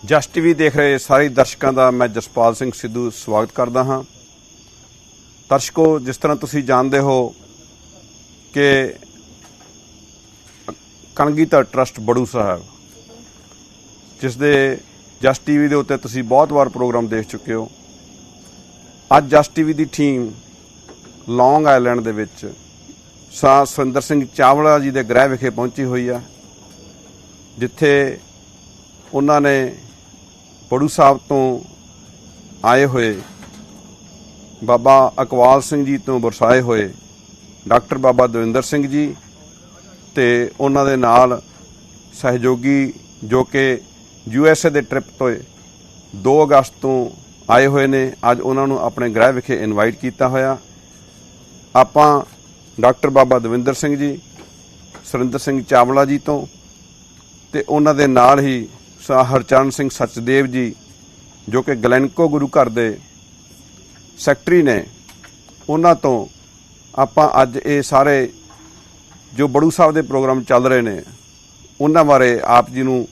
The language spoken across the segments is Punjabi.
ਜਸ ਟੀਵੀ ਦੇਖ ਰਹੇ ਸਾਰੇ ਦਰਸ਼ਕਾਂ ਦਾ ਮੈਂ ਜਸਪਾਲ ਸਿੰਘ ਸਿੱਧੂ ਸਵਾਗਤ ਕਰਦਾ ਹਾਂ। ਦਰਸ਼ਕੋ, ਜਿਸ ਤਰ੍ਹਾਂ ਤੁਸੀਂ ਜਾਣਦੇ ਹੋ ਕਿ ਕਲਗੀਧਰ ਟਰਸਟ ਬੜੂ ਸਾਹਿਬ, ਜਿਸ ਦੇ ਜਸ ਟੀਵੀ ਦੇ ਉੱਤੇ ਤੁਸੀਂ ਬਹੁਤ ਵਾਰ ਪ੍ਰੋਗਰਾਮ ਦੇਖ ਚੁੱਕੇ ਹੋ। ਅੱਜ ਜਸ ਟੀਵੀ ਦੀ ਟੀਮ ਲੌਂਗ ਆਈਲੈਂਡ ਦੇ ਵਿੱਚ ਸਾਹ ਸੁਰਿੰਦਰ ਸਿੰਘ ਚਾਵਲਾ ਜੀ ਦੇ ਗ੍ਰਹਿ ਵਿਖੇ ਪਹੁੰਚੀ ਹੋਈ ਆ, ਜਿੱਥੇ ਉਹਨਾਂ ਨੇ ਬੜੂ ਸਾਹਿਬ ਤੋਂ ਆਏ ਹੋਏ ਬਾਬਾ ਅਕਵਾਲ ਸਿੰਘ ਜੀ ਤੋਂ ਵਰਸਾਏ ਹੋਏ ਡਾਕਟਰ ਬਾਬਾ ਦਵਿੰਦਰ ਸਿੰਘ ਜੀ ਤੇ ਉਹਨਾਂ ਦੇ ਨਾਲ ਸਹਿਯੋਗੀ ਜੋ ਕਿ USA ਦੇ ਟ੍ਰਿਪ ਤੋਂ 2 ਅਗਸਤ ਤੋਂ ਆਏ ਹੋਏ ਨੇ। ਅੱਜ ਉਹਨਾਂ ਨੂੰ ਆਪਣੇ ਗ੍ਰਹਿ ਵਿਖੇ ਇਨਵਾਈਟ ਕੀਤਾ ਹੋਇਆ। ਆਪਾਂ ਡਾਕਟਰ ਬਾਬਾ ਦਵਿੰਦਰ ਸਿੰਘ ਜੀ, ਸੁਰਿੰਦਰ ਸਿੰਘ ਚਾਵਲਾ ਜੀ ਤੋਂ ਤੇ ਉਹਨਾਂ ਦੇ ਨਾਲ ਹੀ ਹਰਚਰਨ ਸਿੰਘ ਸਚਦੇਵ ਜੀ ਜੋ ਕਿ ਗਲੈਨਕੋ ਗੁਰੂ ਘਰ ਦੇ ਸੈਕਟਰੀ ਨੇ, ਉਹਨਾਂ ਤੋਂ ਆਪਾਂ ਅੱਜ ਇਹ ਸਾਰੇ ਜੋ ਬੜੂ ਸਾਹਿਬ ਦੇ ਪ੍ਰੋਗਰਾਮ ਚੱਲ ਰਹੇ ਨੇ ਉਹਨਾਂ ਬਾਰੇ ਆਪ ਜੀ ਨੂੰ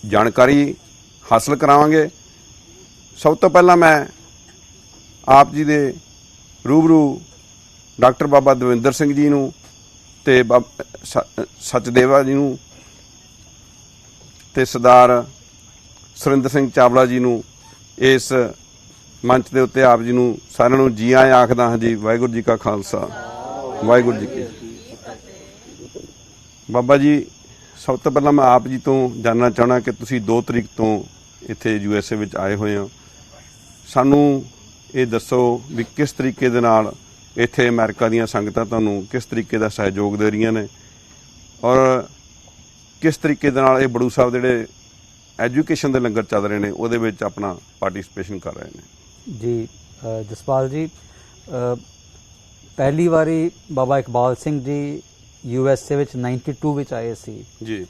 ਜਾਣਕਾਰੀ ਹਾਸਲ ਕਰਾਵਾਂਗੇ। ਸਭ ਤੋਂ ਪਹਿਲਾਂ ਮੈਂ ਆਪ ਜੀ ਦੇ ਰੂਬਰੂ ਡਾਕਟਰ ਬਾਬਾ ਦਵਿੰਦਰ ਸਿੰਘ ਜੀ ਨੂੰ ਤੇ ਸਚਦੇਵਾ ਜੀ ਨੂੰ ਤੇ ਸਰਦਾਰ ਸੁਰਿੰਦਰ ਸਿੰਘ ਚਾਵਲਾ ਜੀ ਨੂੰ ਇਸ ਮੰਚ ਦੇ ਉੱਤੇ ਆਪ ਜੀ ਨੂੰ ਸਾਰਿਆਂ ਨੂੰ ਜੀ ਆਇਆਂ ਆਖਦਾ ਹਾਂ ਜੀ। ਵਾਹਿਗੁਰੂ ਜੀ ਕਾ ਖਾਲਸਾ, ਵਾਹਿਗੁਰੂ ਜੀ ਕੀ ਫਤਿਹ। ਬਾਬਾ ਜੀ, ਸਭ ਤੋਂ ਪਹਿਲਾਂ ਮੈਂ ਆਪ ਜੀ ਤੋਂ ਜਾਣਨਾ ਚਾਹਣਾ ਕਿ ਤੁਸੀਂ 2 ਤਰੀਕ ਤੋਂ ਇੱਥੇ USA ਵਿੱਚ ਆਏ ਹੋਏ ਹੋ। ਸਾਨੂੰ ਇਹ ਦੱਸੋ ਵੀ ਕਿਸ ਤਰੀਕੇ ਦੇ ਨਾਲ ਇੱਥੇ ਅਮਰੀਕਾ ਦੀਆਂ ਸੰਗਤਾਂ ਤੁਹਾਨੂੰ ਕਿਸ ਤਰੀਕੇ ਦਾ ਸਹਿਯੋਗ ਦੇ ਰਹੀਆਂ ਨੇ ਔਰ ਕਿਸ ਤਰੀਕੇ ਦੇ ਨਾਲ ਇਹ ਬੜੂ ਸਾਹਿਬ ਜਿਹੜੇ ਐਜੂਕੇਸ਼ਨ ਦੇ ਲੰਗਰ ਚੱਲ ਰਹੇ ਨੇ ਉਹਦੇ ਵਿੱਚ ਆਪਣਾ ਪਾਰਟਿਸਿਪੇਸ਼ਨ ਕਰ ਰਹੇ ਨੇ ਜੀ। ਜਸਪਾਲ ਜੀ, ਪਹਿਲੀ ਵਾਰੀ ਬਾਬਾ ਇਕਬਾਲ ਸਿੰਘ ਜੀ USA ਵਿੱਚ 92 ਵਿੱਚ ਆਏ ਸੀ ਜੀ।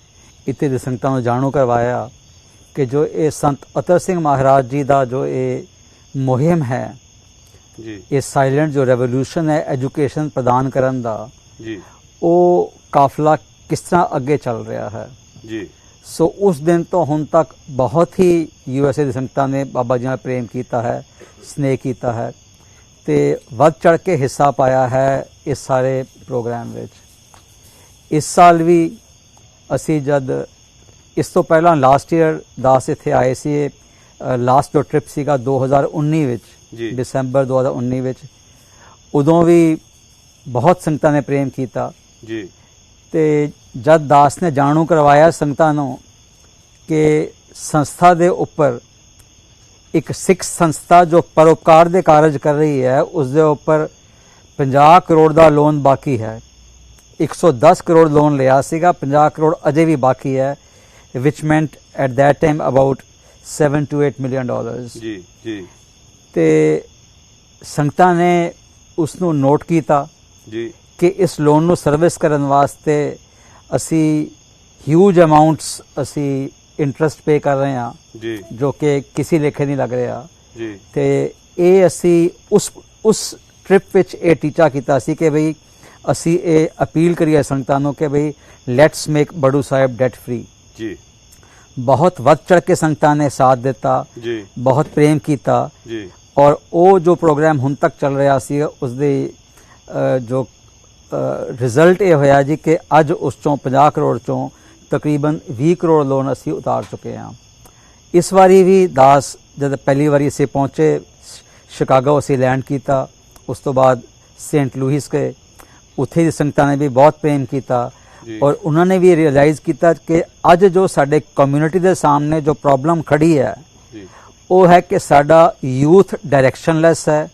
ਇੱਥੇ ਦੇ ਸੰਗਤਾਂ ਨੂੰ ਜਾਣੂ ਕਰਵਾਇਆ ਕਿ ਜੋ ਇਹ ਸੰਤ ਅਤਰ ਸਿੰਘ ਮਹਾਰਾਜ ਜੀ ਦਾ ਜੋ ਇਹ ਮੁਹਿੰਮ ਹੈ ਜੀ, ਇਹ ਸਾਇਲੈਂਟ ਜੋ ਰੈਵੋਲੂਸ਼ਨ ਹੈ ਐਜੂਕੇਸ਼ਨ ਪ੍ਰਦਾਨ ਕਰਨ ਦਾ ਜੀ, ਉਹ ਕਾਫਲਾ ਕਿਸ ਤਰ੍ਹਾਂ ਅੱਗੇ ਚੱਲ ਰਿਹਾ ਹੈ ਜੀ। ਸੋ ਉਸ ਦਿਨ ਤੋਂ ਹੁਣ ਤੱਕ ਬਹੁਤ ਹੀ USA ਦੀ ਸੰਗਤਾਂ ਨੇ ਬਾਬਾ ਜੀ ਨਾਲ ਪ੍ਰੇਮ ਕੀਤਾ ਹੈ, ਸਨੇਹ ਕੀਤਾ ਹੈ ਤੇ ਵੱਧ ਚੜ ਕੇ ਹਿੱਸਾ ਪਾਇਆ ਹੈ ਇਸ ਸਾਰੇ ਪ੍ਰੋਗਰਾਮ ਵਿੱਚ। ਇਸ ਸਾਲ ਵੀ ਅਸੀਂ ਜਦ ਇਸ ਤੋਂ ਪਹਿਲਾਂ ਲਾਸਟ ਈਅਰ ਦਾਸ ਇੱਥੇ ਆਏ ਸੀ, ਲਾਸਟ ਜੋ ਟ੍ਰਿਪ ਸੀਗਾ 2019 ਵਿੱਚ, ਦਸੰਬਰ 2019 ਵਿੱਚ, ਉਦੋਂ ਵੀ ਬਹੁਤ ਸੰਗਤਾਂ ਨੇ ਪ੍ਰੇਮ ਕੀਤਾ ਜੀ। ਤੇ ਜਦ ਦਾਸ ਨੇ ਜਾਣੂ ਕਰਵਾਇਆ ਸੰਗਤਾਂ ਨੂੰ ਕਿ ਸੰਸਥਾ ਦੇ ਉੱਪਰ ਇੱਕ ਸਿੱਖ ਸੰਸਥਾ ਜੋ ਪਰਉਪਕਾਰ ਦੇ ਕਾਰਜ ਕਰ ਰਹੀ ਹੈ ਉਸ ਦੇ ਉੱਪਰ 50 ਕਰੋੜ ਦਾ ਲੋਨ ਬਾਕੀ ਹੈ। 110 ਕਰੋੜ ਲੋਨ ਲਿਆ ਸੀਗਾ, 50 ਕਰੋੜ ਅਜੇ ਵੀ ਬਾਕੀ ਹੈ, which meant at that time about $7 to $8 million ਜੀ ਜੀ। ਤੇ ਸੰਗਤਾਂ ਨੇ ਉਸ ਨੂੰ ਨੋਟ ਕੀਤਾ ਜੀ ਕਿ ਇਸ ਲੋਨ ਨੂੰ ਸਰਵਿਸ ਕਰਨ ਵਾਸਤੇ ਅਸੀਂ ਹਿਊਜ ਅਮਾਉਂਟਸ ਅਸੀਂ ਇੰਟਰਸਟ ਪੇ ਕਰ ਰਹੇ ਹਾਂ ਜੀ, ਜੋ ਕਿ ਕਿਸੇ ਲੇਖੇ ਨਹੀਂ ਲੱਗ ਰਿਹਾ ਜੀ। ਤੇ ਇਹ ਅਸੀਂ ਉਸ ਟ੍ਰਿਪ ਵਿੱਚ ਇਹ ਟੀਚਾ ਕੀਤਾ ਸੀ ਕਿ ਬਈ ਅਸੀਂ ਇਹ ਅਪੀਲ ਕਰੀਏ ਸੰਗਤਾਂ ਨੂੰ ਕਿ ਬਈ let's make Baru Sahib that free ਜੀ। ਬਹੁਤ ਵੱਧ ਚੜ ਕੇ ਸੰਗਤਾਂ ਨੇ ਸਾਥ ਦਿੱਤਾ ਜੀ, ਬਹੁਤ ਪ੍ਰੇਮ ਕੀਤਾ ਜੀ। ਔਰ ਉਹ ਜੋ ਪ੍ਰੋਗਰਾਮ ਹੁਣ ਤੱਕ ਚੱਲ ਰਿਹਾ ਸੀ ਉਸ ਦੇ ਜੋ ਰਿਜ਼ਲਟ ਇਹ ਹੋਇਆ ਜੀ ਕਿ ਅੱਜ ਉਸ ਚੋਂ 50 ਕਰੋੜ ਚੋਂ ਤਕਰੀਬਨ 20 ਕਰੋੜ ਲੋਨ ਅਸੀਂ ਉਤਾਰ ਚੁੱਕੇ ਹਾਂ। ਇਸ ਵਾਰੀ ਵੀ ਦਾਸ ਜਦ ਪਹਿਲੀ ਵਾਰੀ ਅਸੀਂ ਪਹੁੰਚੇ ਸ਼ਿਕਾਗੋ ਅਸੀਂ ਲੈਂਡ ਕੀਤਾ, ਉਸ ਤੋਂ ਬਾਅਦ ਸੇਂਟ ਲੂਇਸ ਗਏ, ਉੱਥੇ ਦੀ ਸੰਗਤਾਂ ਨੇ ਵੀ ਬਹੁਤ ਪ੍ਰੇਮ ਕੀਤਾ ਔਰ ਉਹਨਾਂ ਨੇ ਵੀ ਰਿਅਲਾਈਜ਼ ਕੀਤਾ ਕਿ ਅੱਜ ਜੋ ਸਾਡੇ ਕਮਿਊਨਿਟੀ ਦੇ ਸਾਹਮਣੇ ਜੋ ਪ੍ਰੋਬਲਮ ਖੜੀ ਹੈ ਉਹ ਹੈ ਕਿ ਸਾਡਾ ਯੂਥ ਡਾਇਰੈਕਸ਼ਨਲੈਸ ਹੈ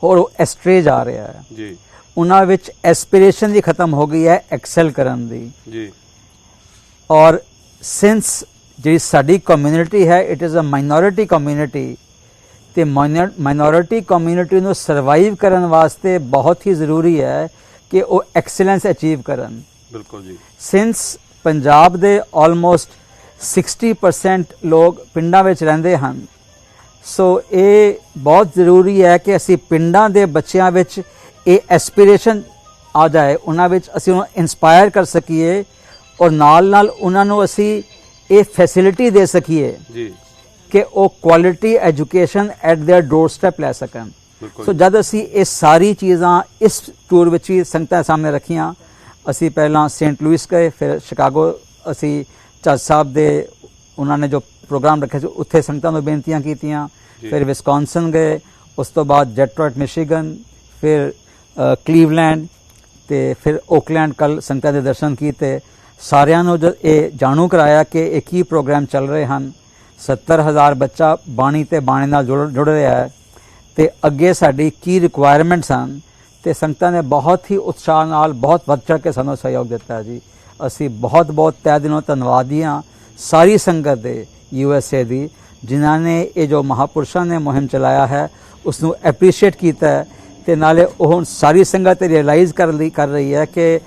ਔਰ ਉਹ ਐਸਟਰੇ ਜਾ ਰਿਹਾ ਹੈ ਜੀ। ਉਹਨਾਂ ਵਿੱਚ ਐਸਪੀਰੇਸ਼ਨ ਵੀ ਖਤਮ ਹੋ ਗਈ ਹੈ ਐਕਸੈਲ ਕਰਨ ਦੀ ਜੀ। ਔਰ ਸਿੰਸ ਜਿਹੜੀ ਸਾਡੀ ਕਮਿਊਨਿਟੀ ਹੈ it is a minority community ਤੇ ਮਾਈਨੋਰਿਟੀ ਕਮਿਊਨਿਟੀ ਨੂੰ ਸਰਵਾਈਵ ਕਰਨ ਵਾਸਤੇ ਬਹੁਤ ਹੀ ਜ਼ਰੂਰੀ ਹੈ ਕਿ ਉਹ ਐਕਸਲੈਂਸ ਅਚੀਵ ਕਰਨ। ਬਿਲਕੁਲ ਜੀ। ਸਿੰਸ ਪੰਜਾਬ ਦੇ ਆਲਮੋਸਟ 60% ਲੋਕ ਪਿੰਡਾਂ ਵਿੱਚ ਰਹਿੰਦੇ ਹਨ, ਸੋ ਇਹ ਬਹੁਤ ਜ਼ਰੂਰੀ ਹੈ ਕਿ ਅਸੀਂ ਪਿੰਡਾਂ ਦੇ ਬੱਚਿਆਂ ਵਿੱਚ ਇਹ ਐਸਪੀਰੇਸ਼ਨ ਆ ਜਾਏ, ਉਹਨਾਂ ਵਿੱਚ ਅਸੀਂ ਉਹਨੂੰ ਇੰਸਪਾਇਰ ਕਰ ਸਕੀਏ ਔਰ ਨਾਲ ਨਾਲ ਉਹਨਾਂ ਨੂੰ ਅਸੀਂ ਇਹ ਫੈਸਿਲਿਟੀ ਦੇ ਸਕੀਏ ਜੀ ਕਿ ਉਹ quality education at there door step ਲੈ ਸਕਣ। ਸੋ ਜਦ ਅਸੀਂ ਇਹ ਸਾਰੀ ਚੀਜ਼ਾਂ ਇਸ ਟੂਰ ਵਿੱਚ ਵੀ ਸੰਗਤਾਂ ਸਾਹਮਣੇ ਰੱਖੀਆਂ, ਅਸੀਂ ਪਹਿਲਾਂ ਸੇਂਟ ਲੂਇਸ ਗਏ, ਫਿਰ ਸ਼ਿਕਾਗੋ ਅਸੀਂ ਜੱਜ ਸਾਹਿਬ ਦੇ ਉਹਨਾਂ ਨੇ ਜੋ ਪ੍ਰੋਗਰਾਮ ਰੱਖਿਆ ਸੀ ਉੱਥੇ ਸੰਗਤਾਂ ਨੂੰ ਬੇਨਤੀਆਂ ਕੀਤੀਆਂ, ਫਿਰ ਵਿਸਕੌਨਸਨ ਗਏ, ਉਸ ਤੋਂ ਬਾਅਦ ਡੈਟਰੋਇਟ ਮਿਸ਼ੀਗਨ, ਫਿਰ ਕਲੀਵਲੈਂਡ ਤੇ ਫਿਰ ਓਕਲੈਂਡ। ਕੱਲ ਸੰਗਤਾਂ ਦੇ ਦਰਸ਼ਨ ਕੀਤੇ, ਸਾਰਿਆਂ ਨੂੰ ਜਦ ਇਹ ਜਾਣੂ ਕਰਾਇਆ ਕਿ ਇਹ ਕੀ ਪ੍ਰੋਗਰਾਮ ਚੱਲ ਰਹੇ ਹਨ। 70,000 ਬੱਚਾ ਬਾਣੀ ਤੇ ਬਾਣੀ ਨਾਲ ਜੁੜ ਰਿਹਾ ਹੈ ਤੇ ਅੱਗੇ ਸਾਡੀ ਕੀ ਰਿਕੁਆਇਰਮੈਂਟਸ ਹਨ, ਤੇ ਸੰਗਤਾਂ ਨੇ ਬਹੁਤ ਹੀ ਉਤਸ਼ਾਹ ਨਾਲ ਬਹੁਤ ਵੱਧ ਚੜ੍ਹ ਕੇ ਸਾਨੂੰ ਸਹਿਯੋਗ ਦਿੱਤਾ ਜੀ। ਅਸੀਂ ਬਹੁਤ ਬਹੁਤ ਤਹਿ ਦਿਲੋਂ ਧੰਨਵਾਦੀ ਹਾਂ ਸਾਰੀ ਸੰਗਤ ਦੇ USA ਦੀ, ਜਿਨ੍ਹਾਂ ਨੇ ਇਹ ਜੋ ਮਹਾਪੁਰਸ਼ਾਂ ਨੇ ਮੁਹਿੰਮ ਚਲਾਇਆ ਹੈ ਉਸ ਨੂੰ ਐਪਰੀਸ਼ੀਏਟ ਕੀਤਾ ਹੈ, ਤੇ ਨਾਲੇ ਉਹ ਸਾਰੀ ਸੰਗਤ ਰਿਅਲਾਈਜ਼ ਕਰ ਰਹੀ ਹੈ ਕਿ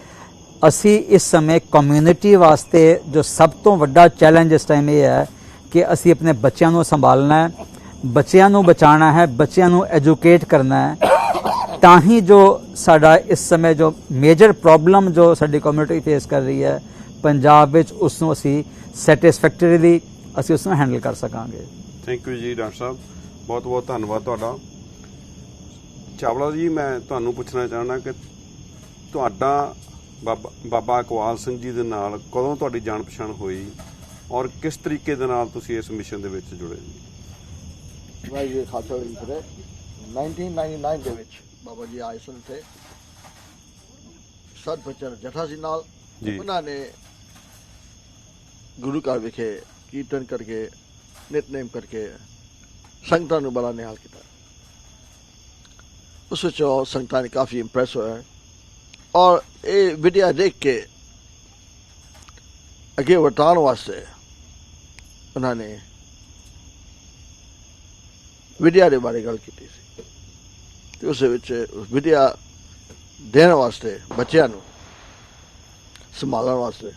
ਅਸੀਂ ਇਸ ਸਮੇਂ ਕਮਿਊਨਿਟੀ ਵਾਸਤੇ ਜੋ ਸਭ ਤੋਂ ਵੱਡਾ ਚੈਲੰਜ ਇਸ ਟਾਈਮ ਇਹ ਹੈ ਕਿ ਅਸੀਂ ਆਪਣੇ ਬੱਚਿਆਂ ਨੂੰ ਸੰਭਾਲਣਾ ਹੈ, ਬੱਚਿਆਂ ਨੂੰ ਬਚਾਉਣਾ ਹੈ, ਬੱਚਿਆਂ ਨੂੰ ਐਜੂਕੇਟ ਕਰਨਾ ਹੈ, ਤਾਂ ਹੀ ਜੋ ਸਾਡਾ ਇਸ ਸਮੇਂ ਜੋ ਮੇਜਰ ਪ੍ਰੋਬਲਮ ਜੋ ਸਾਡੀ ਕਮਿਊਨਿਟੀ ਫੇਸ ਕਰ ਰਹੀ ਹੈ ਪੰਜਾਬ ਵਿੱਚ, ਉਸ ਨੂੰ ਅਸੀਂ ਸੈਟਿਸਫੈਕਟਰੀਲੀ ਅਸੀਂ ਉਸ ਨੂੰ ਹੈਂਡਲ ਕਰ ਸਕਾਂਗੇ। ਥੈਂਕ ਯੂ ਜੀ ਡਾਕਟਰ ਸਾਹਿਬ, ਬਹੁਤ ਬਹੁਤ ਧੰਨਵਾਦ ਤੁਹਾਡਾ। ਚਾਵਲਾ ਜੀ, ਮੈਂ ਤੁਹਾਨੂੰ ਪੁੱਛਣਾ ਚਾਹੁੰਦਾ ਕਿ ਤੁਹਾਡਾ ਬਾਬਾ ਇਕਬਾਲ ਸਿੰਘ ਜੀ ਦੇ ਨਾਲ ਕਦੋਂ ਤੁਹਾਡੀ ਜਾਣ ਪਛਾਣ ਹੋਈ ਔਰ ਕਿਸ ਤਰੀਕੇ ਦੇ ਨਾਲ ਤੁਸੀਂ ਇਸ ਮਿਸ਼ਨ ਦੇ ਵਿੱਚ ਜੁੜੇ ਜੀ? ਮੈਂ ਇਹ ਖਾਲਸਾ ਜੀ ਫਿਰ 1999 ਦੇ ਵਿੱਚ ਬਾਬਾ ਜੀ ਆਏ ਸਨ ਤੇ ਸਤ ਬਚਨ ਜਥਾ ਸੀ ਨਾਲ, ਉਹਨਾਂ ਨੇ ਗੁਰੂ ਘਰ ਵਿਖੇ ਕੀਰਤਨ ਕਰਕੇ ਨਿਤਨੇਮ ਕਰਕੇ ਸੰਗਤਾਂ ਨੂੰ ਬੜਾ ਨਿਹਾਲ ਕੀਤਾ। ਉਸ ਵਿੱਚ ਸੰਗਤਾਂ ਨੇ ਕਾਫੀ ਇੰਪ੍ਰੈਸ ਹੋਇਆ ਔਰ ਇਹ ਵੀਡੀਓ ਦੇਖ ਕੇ ਅੱਗੇ ਵਟਾਉਣ ਵਾਸਤੇ ਉਹਨਾਂ ਨੇ ਵਿਦਿਆ ਦੇ ਬਾਰੇ ਗੱਲ ਕੀਤੀ ਸੀ, ਤੇ ਉਸ ਵਿੱਚ ਵਿਦਿਆ ਦੇਣ ਵਾਸਤੇ ਬੱਚਿਆਂ ਨੂੰ ਸੰਭਾਲਣ ਵਾਸਤੇ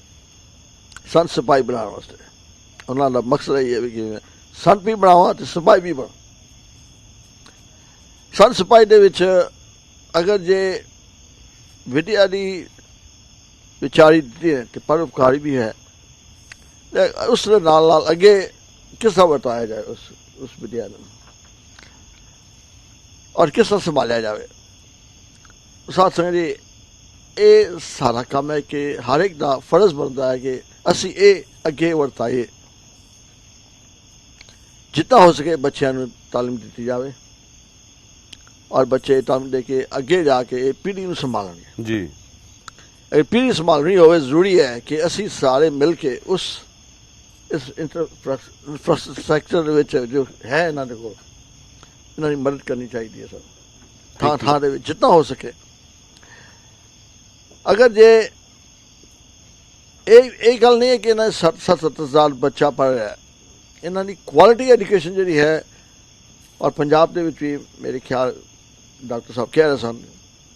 ਸੰਤ ਸਿਪਾਹੀ ਬਣਾਉਣ ਵਾਸਤੇ ਉਹਨਾਂ ਦਾ ਮਕਸਦ ਇਹ ਹੈ ਕਿ ਸੰਤ ਵੀ ਬਣਾਵਾਂ ਤੇ ਸਿਪਾਹੀ ਵੀ ਬਣਾ। ਸੰਤ ਸਿਪਾਹੀ ਦੇ ਵਿੱਚ ਅਗਰ ਜੇ ਵਿਦਿਆ ਦੀ ਵਿਚਾਰੀ ਦਿੱਤੀ ਹੈ ਤੇ ਪਰਉਪਕਾਰੀ ਵੀ ਹੈ, ਉਸ ਦੇ ਨਾਲ ਨਾਲ ਅੱਗੇ ਕਿਸ ਤਰ੍ਹਾਂ ਵਰਤਾਇਆ ਜਾਏ ਉਸ ਵਿਦਿਆ ਨੂੰ ਔਰ ਕਿਸ ਤਰ੍ਹਾਂ ਸੰਭਾਲਿਆ ਜਾਵੇ। ਸਾਧ ਸੰਗਤ ਜੀ, ਇਹ ਸਾਰਾ ਕੰਮ ਹੈ ਕਿ ਹਰ ਇੱਕ ਦਾ ਫਰਜ਼ ਬਣਦਾ ਹੈ ਕਿ ਅਸੀਂ ਇਹ ਅੱਗੇ ਵਰਤਾਈਏ, ਜਿੱਦਾਂ ਹੋ ਸਕੇ ਬੱਚਿਆਂ ਨੂੰ ਤਾਲੀਮ ਦਿੱਤੀ ਜਾਵੇ ਔਰ ਬੱਚੇ ਤਾਲੀਮ ਦੇ ਕੇ ਅੱਗੇ ਜਾ ਕੇ ਇਹ ਪੀੜ੍ਹੀ ਨੂੰ ਸੰਭਾਲਣਗੇ ਜੀ। ਇਹ ਪੀੜ੍ਹੀ ਸੰਭਾਲਣੀ ਹੋਵੇ ਜ਼ਰੂਰੀ ਹੈ ਕਿ ਅਸੀਂ ਸਾਰੇ ਮਿਲ ਕੇ ਇਸ ਇੰਫਰਾਸਟ੍ਰਕਚਰ ਦੇ ਵਿੱਚ ਜੋ ਹੈ ਇਹਨਾਂ ਦੇ ਕੋਲ, ਇਹਨਾਂ ਦੀ ਮਦਦ ਕਰਨੀ ਚਾਹੀਦੀ ਹੈ ਸਰ। ਥਾਂ ਥਾਂ ਦੇ ਵਿੱਚ ਜਿੱਦਾਂ ਹੋ ਸਕੇ। ਅਗਰ ਜੇ ਇਹ ਗੱਲ ਨਹੀਂ ਹੈ ਕਿ ਇਹਨਾਂ 70,000 ਬੱਚਾ ਪੜ੍ਹ ਰਿਹਾ, ਇਹਨਾਂ ਦੀ ਕੁਆਲਿਟੀ ਐਜੂਕੇਸ਼ਨ ਜਿਹੜੀ ਹੈ, ਔਰ ਪੰਜਾਬ ਦੇ ਵਿੱਚ ਵੀ ਮੇਰੇ ਖਿਆਲ ਡਾਕਟਰ ਸਾਹਿਬ ਕਹਿ ਰਹੇ ਸਨ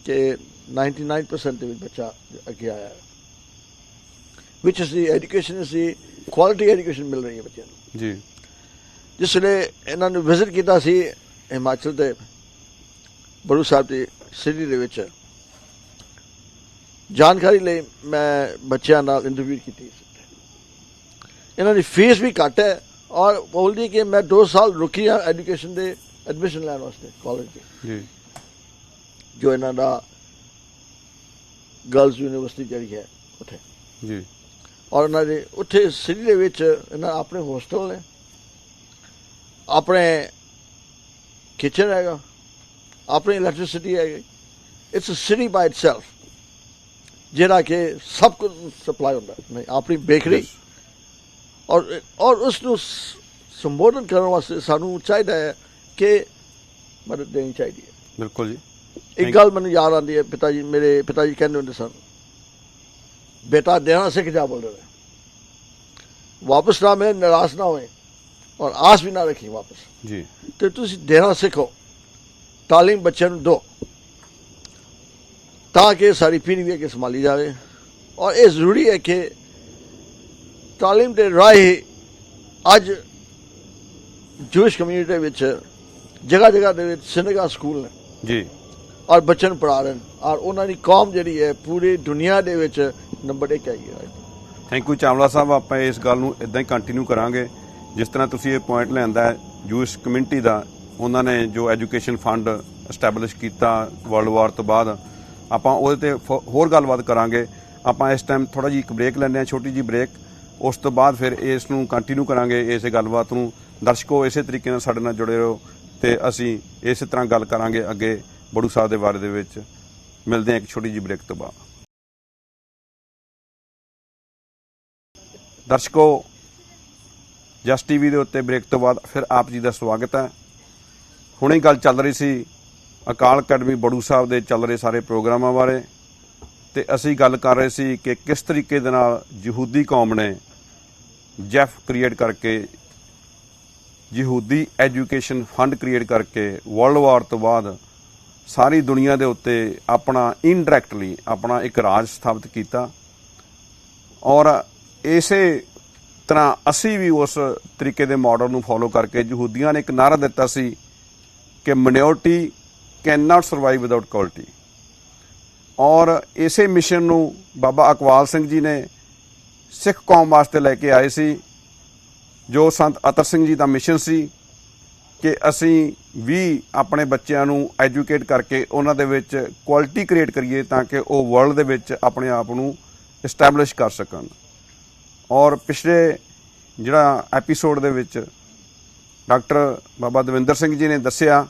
ਕਿ 99% ਦੇ ਵਿੱਚ ਬੱਚਾ ਅੱਗੇ ਆਇਆ ਹੈ, ਵਿਚ ਇਸ ਦੀ ਐਜੂਕੇਸ਼ਨ ਇਸ ਦੀ ਕੁਆਲਿਟੀ ਐਜੂਕੇਸ਼ਨ ਮਿਲ ਰਹੀ ਹੈ ਬੱਚਿਆਂ ਨੂੰ ਜੀ। ਜਿਸ ਵੇਲੇ ਇਹਨਾਂ ਨੂੰ ਵਿਜ਼ਿਟ ਕੀਤਾ ਸੀ ਹਿਮਾਚਲ ਦੇ ਬੜੂ ਸਾਹਿਬ ਦੀ ਸਿਟੀ ਦੇ ਵਿੱਚ, ਜਾਣਕਾਰੀ ਲਈ ਮੈਂ ਬੱਚਿਆਂ ਨਾਲ ਇੰਟਰਵਿਊ ਕੀਤੀ। ਇਹਨਾਂ ਦੀ ਫੀਸ ਵੀ ਘੱਟ ਹੈ ਔਰ ਬੋਲਦੀ ਕਿ ਮੈਂ 2 ਸਾਲ ਰੁਕੀ ਹਾਂ ਐਜੂਕੇਸ਼ਨ ਦੇ ਐਡਮਿਸ਼ਨ ਲੈਣ ਵਾਸਤੇ ਕਾਲਜ ਦੀ, ਜੋ ਇਹਨਾਂ ਦਾ ਗਰਲਸ ਯੂਨੀਵਰਸਿਟੀ ਜਿਹੜੀ ਹੈ ਉੱਥੇ ਜੀ। ਔਰ ਉਹਨਾਂ ਦੇ ਉੱਥੇ ਸਿਟੀ ਦੇ ਵਿੱਚ ਇਹਨਾਂ ਆਪਣੇ ਹੋਸਟਲ ਨੇ, ਆਪਣੇ ਕਿਚਨ ਹੈਗਾ, ਆਪਣੀ ਇਲੈਕਟ੍ਰਿਸਿਟੀ ਹੈਗੀ। ਇਟਸ ਸਿਟੀ ਬਾਈ ਇਟਸੈਲਫ, ਜਿਹੜਾ ਕਿ ਸਭ ਕੁਝ ਸਪਲਾਈ ਹੁੰਦਾ ਨਹੀਂ, ਆਪਣੀ ਬੇਕਰੀ ਔਰ ਉਸ ਨੂੰ ਸੰਬੋਧਨ ਕਰਨ ਵਾਸਤੇ ਸਾਨੂੰ ਚਾਹੀਦਾ ਹੈ ਕਿ ਮਦਦ ਦੇਣੀ ਚਾਹੀਦੀ ਹੈ। ਬਿਲਕੁਲ ਜੀ। ਇੱਕ ਗੱਲ ਮੈਨੂੰ ਯਾਦ ਆਉਂਦੀ ਹੈ, ਮੇਰੇ ਪਿਤਾ ਜੀ ਕਹਿੰਦੇ ਹੁੰਦੇ ਸਨ, बेटा देना सीख जा, बोल रहे वापस ना में निराश ना होए और आस भी ना रखी वापस जी। तो तुम देना सीखो, तालीम बच्चे दो ताकि सारी पीढ़ी अगे संभाली जाए। और ये जरूरी है कि तालीम के राही अज जूश कम्यूनिटी विच जगह जगह सिनेगा स्कूल ने जी और बच्चों पढ़ा रहे हैं और उन्होंने कौम जी है पूरी दुनिया के नंबर 1 हैगी। ਥੈਂਕ ਯੂ ਚਾਵਲਾ ਸਾਹਿਬ। ਆਪਾਂ ਇਸ ਗੱਲ ਨੂੰ ਇਦਾਂ ਹੀ ਕੰਟੀਨਿਊ ਕਰਾਂਗੇ ਜਿਸ ਤਰ੍ਹਾਂ ਤੁਸੀਂ ਇਹ ਪੁਆਇੰਟ ਲਿਆਂਦਾ ਹੈ ਜੂਇਸ਼ ਕਮਿਊਨਿਟੀ ਦਾ। ਉਹਨਾਂ ਨੇ ਜੋ ਐਜੂਕੇਸ਼ਨ ਫੰਡ ਐਸਟੈਬਲਿਸ਼ ਕੀਤਾ ਵਰਲਡ ਵਾਰ ਤੋਂ ਬਾਅਦ, ਆਪਾਂ ਉਹਦੇ ਤੇ ਹੋਰ ਗੱਲਬਾਤ ਕਰਾਂਗੇ। ਆਪਾਂ ਇਸ ਟਾਈਮ ਥੋੜਾ ਜਿਹੀ ਇੱਕ ਬ੍ਰੇਕ ਲੈਂਦੇ ਹਾਂ, ਛੋਟੀ ਜਿਹੀ ਬ੍ਰੇਕ। ਉਸ ਤੋਂ ਬਾਅਦ ਫਿਰ ਇਸ ਨੂੰ ਕੰਟੀਨਿਊ ਕਰਾਂਗੇ, ਇਸੇ ਗੱਲਬਾਤ ਨੂੰ। ਦਰਸ਼ਕੋ ਇਸੇ ਤਰੀਕੇ ਨਾਲ ਸਾਡੇ ਨਾਲ ਜੁੜੇ ਰਹੋ ਤੇ ਅਸੀਂ ਇਸੇ ਤਰ੍ਹਾਂ ਗੱਲ ਕਰਾਂਗੇ ਅੱਗੇ ਬੜੂ ਸਾਹਿਬ ਦੇ ਬਾਰੇ ਦੇ ਵਿੱਚ। ਮਿਲਦੇ ਹਾਂ ਇੱਕ ਛੋਟੀ ਜਿਹੀ ਬ੍ਰੇਕ ਤੋਂ ਬਾਅਦ। ਦਰਸ਼ਕੋ ਜਸਟ ਟੀਵੀ ਦੇ ਉੱਤੇ ਬ੍ਰੇਕ ਤੋਂ ਬਾਅਦ ਫਿਰ ਆਪ ਜੀ ਦਾ ਸਵਾਗਤ ਹੈ। ਹੁਣੇ ਗੱਲ ਚੱਲ ਰਹੀ ਸੀ ਅਕਾਲ ਅਕੈਡਮੀ ਬੜੂ ਸਾਹਿਬ ਦੇ ਚੱਲ ਰਹੇ ਸਾਰੇ ਪ੍ਰੋਗਰਾਮਾਂ ਬਾਰੇ, ਤੇ ਅਸੀਂ ਗੱਲ ਕਰ ਰਹੇ ਸੀ ਕਿ ਕਿਸ ਤਰੀਕੇ ਦੇ ਨਾਲ ਯਹੂਦੀ ਕੌਮ ਨੇ ਜੈਫ ਕ੍ਰੀਏਟ ਕਰਕੇ, ਯਹੂਦੀ ਐਜੂਕੇਸ਼ਨ ਫੰਡ ਕ੍ਰੀਏਟ ਕਰਕੇ ਵਰਲਡ ਵਾਰ ਤੋਂ ਬਾਅਦ ਸਾਰੀ ਦੁਨੀਆ ਦੇ ਉੱਤੇ ਆਪਣਾ ਇਨਡਾਇਰੈਕਟਲੀ ਆਪਣਾ ਇੱਕ ਰਾਜ ਸਥਾਪਿਤ ਕੀਤਾ। ਔਰ ਇਸੇ ਤਰ੍ਹਾਂ ਅਸੀਂ ਵੀ ਉਸ ਤਰੀਕੇ ਦੇ ਮਾਡਲ ਨੂੰ ਫੋਲੋ ਕਰਕੇ, ਯਹੂਦੀਆਂ ਨੇ ਇੱਕ ਨਾਰਾ ਦਿੱਤਾ ਸੀ ਕਿ minority can not survive without quality. ਔਰ ਇਸੇ ਮਿਸ਼ਨ ਨੂੰ ਬਾਬਾ ਅਕਵਾਲ ਸਿੰਘ ਜੀ ਨੇ ਸਿੱਖ ਕੌਮ ਵਾਸਤੇ ਲੈ ਕੇ ਆਏ ਸੀ, ਜੋ ਸੰਤ ਅਤਰ ਸਿੰਘ ਜੀ ਦਾ ਮਿਸ਼ਨ ਸੀ ਕਿ ਅਸੀਂ ਵੀ ਆਪਣੇ ਬੱਚਿਆਂ ਨੂੰ ਐਜੂਕੇਟ ਕਰਕੇ ਉਹਨਾਂ ਦੇ ਵਿੱਚ ਕੁਆਲਿਟੀ ਕ੍ਰੀਏਟ ਕਰੀਏ ਤਾਂ ਕਿ ਉਹ ਵਰਲਡ ਦੇ ਵਿੱਚ ਆਪਣੇ ਆਪ ਨੂੰ ਇਸਟੈਬਲਿਸ਼ ਕਰ ਸਕਣ। ਔਰ ਪਿਛਲੇ ਜਿਹੜਾ ਐਪੀਸੋਡ ਦੇ ਵਿੱਚ ਡਾਕਟਰ ਬਾਬਾ ਦਵਿੰਦਰ ਸਿੰਘ ਜੀ ਨੇ ਦੱਸਿਆ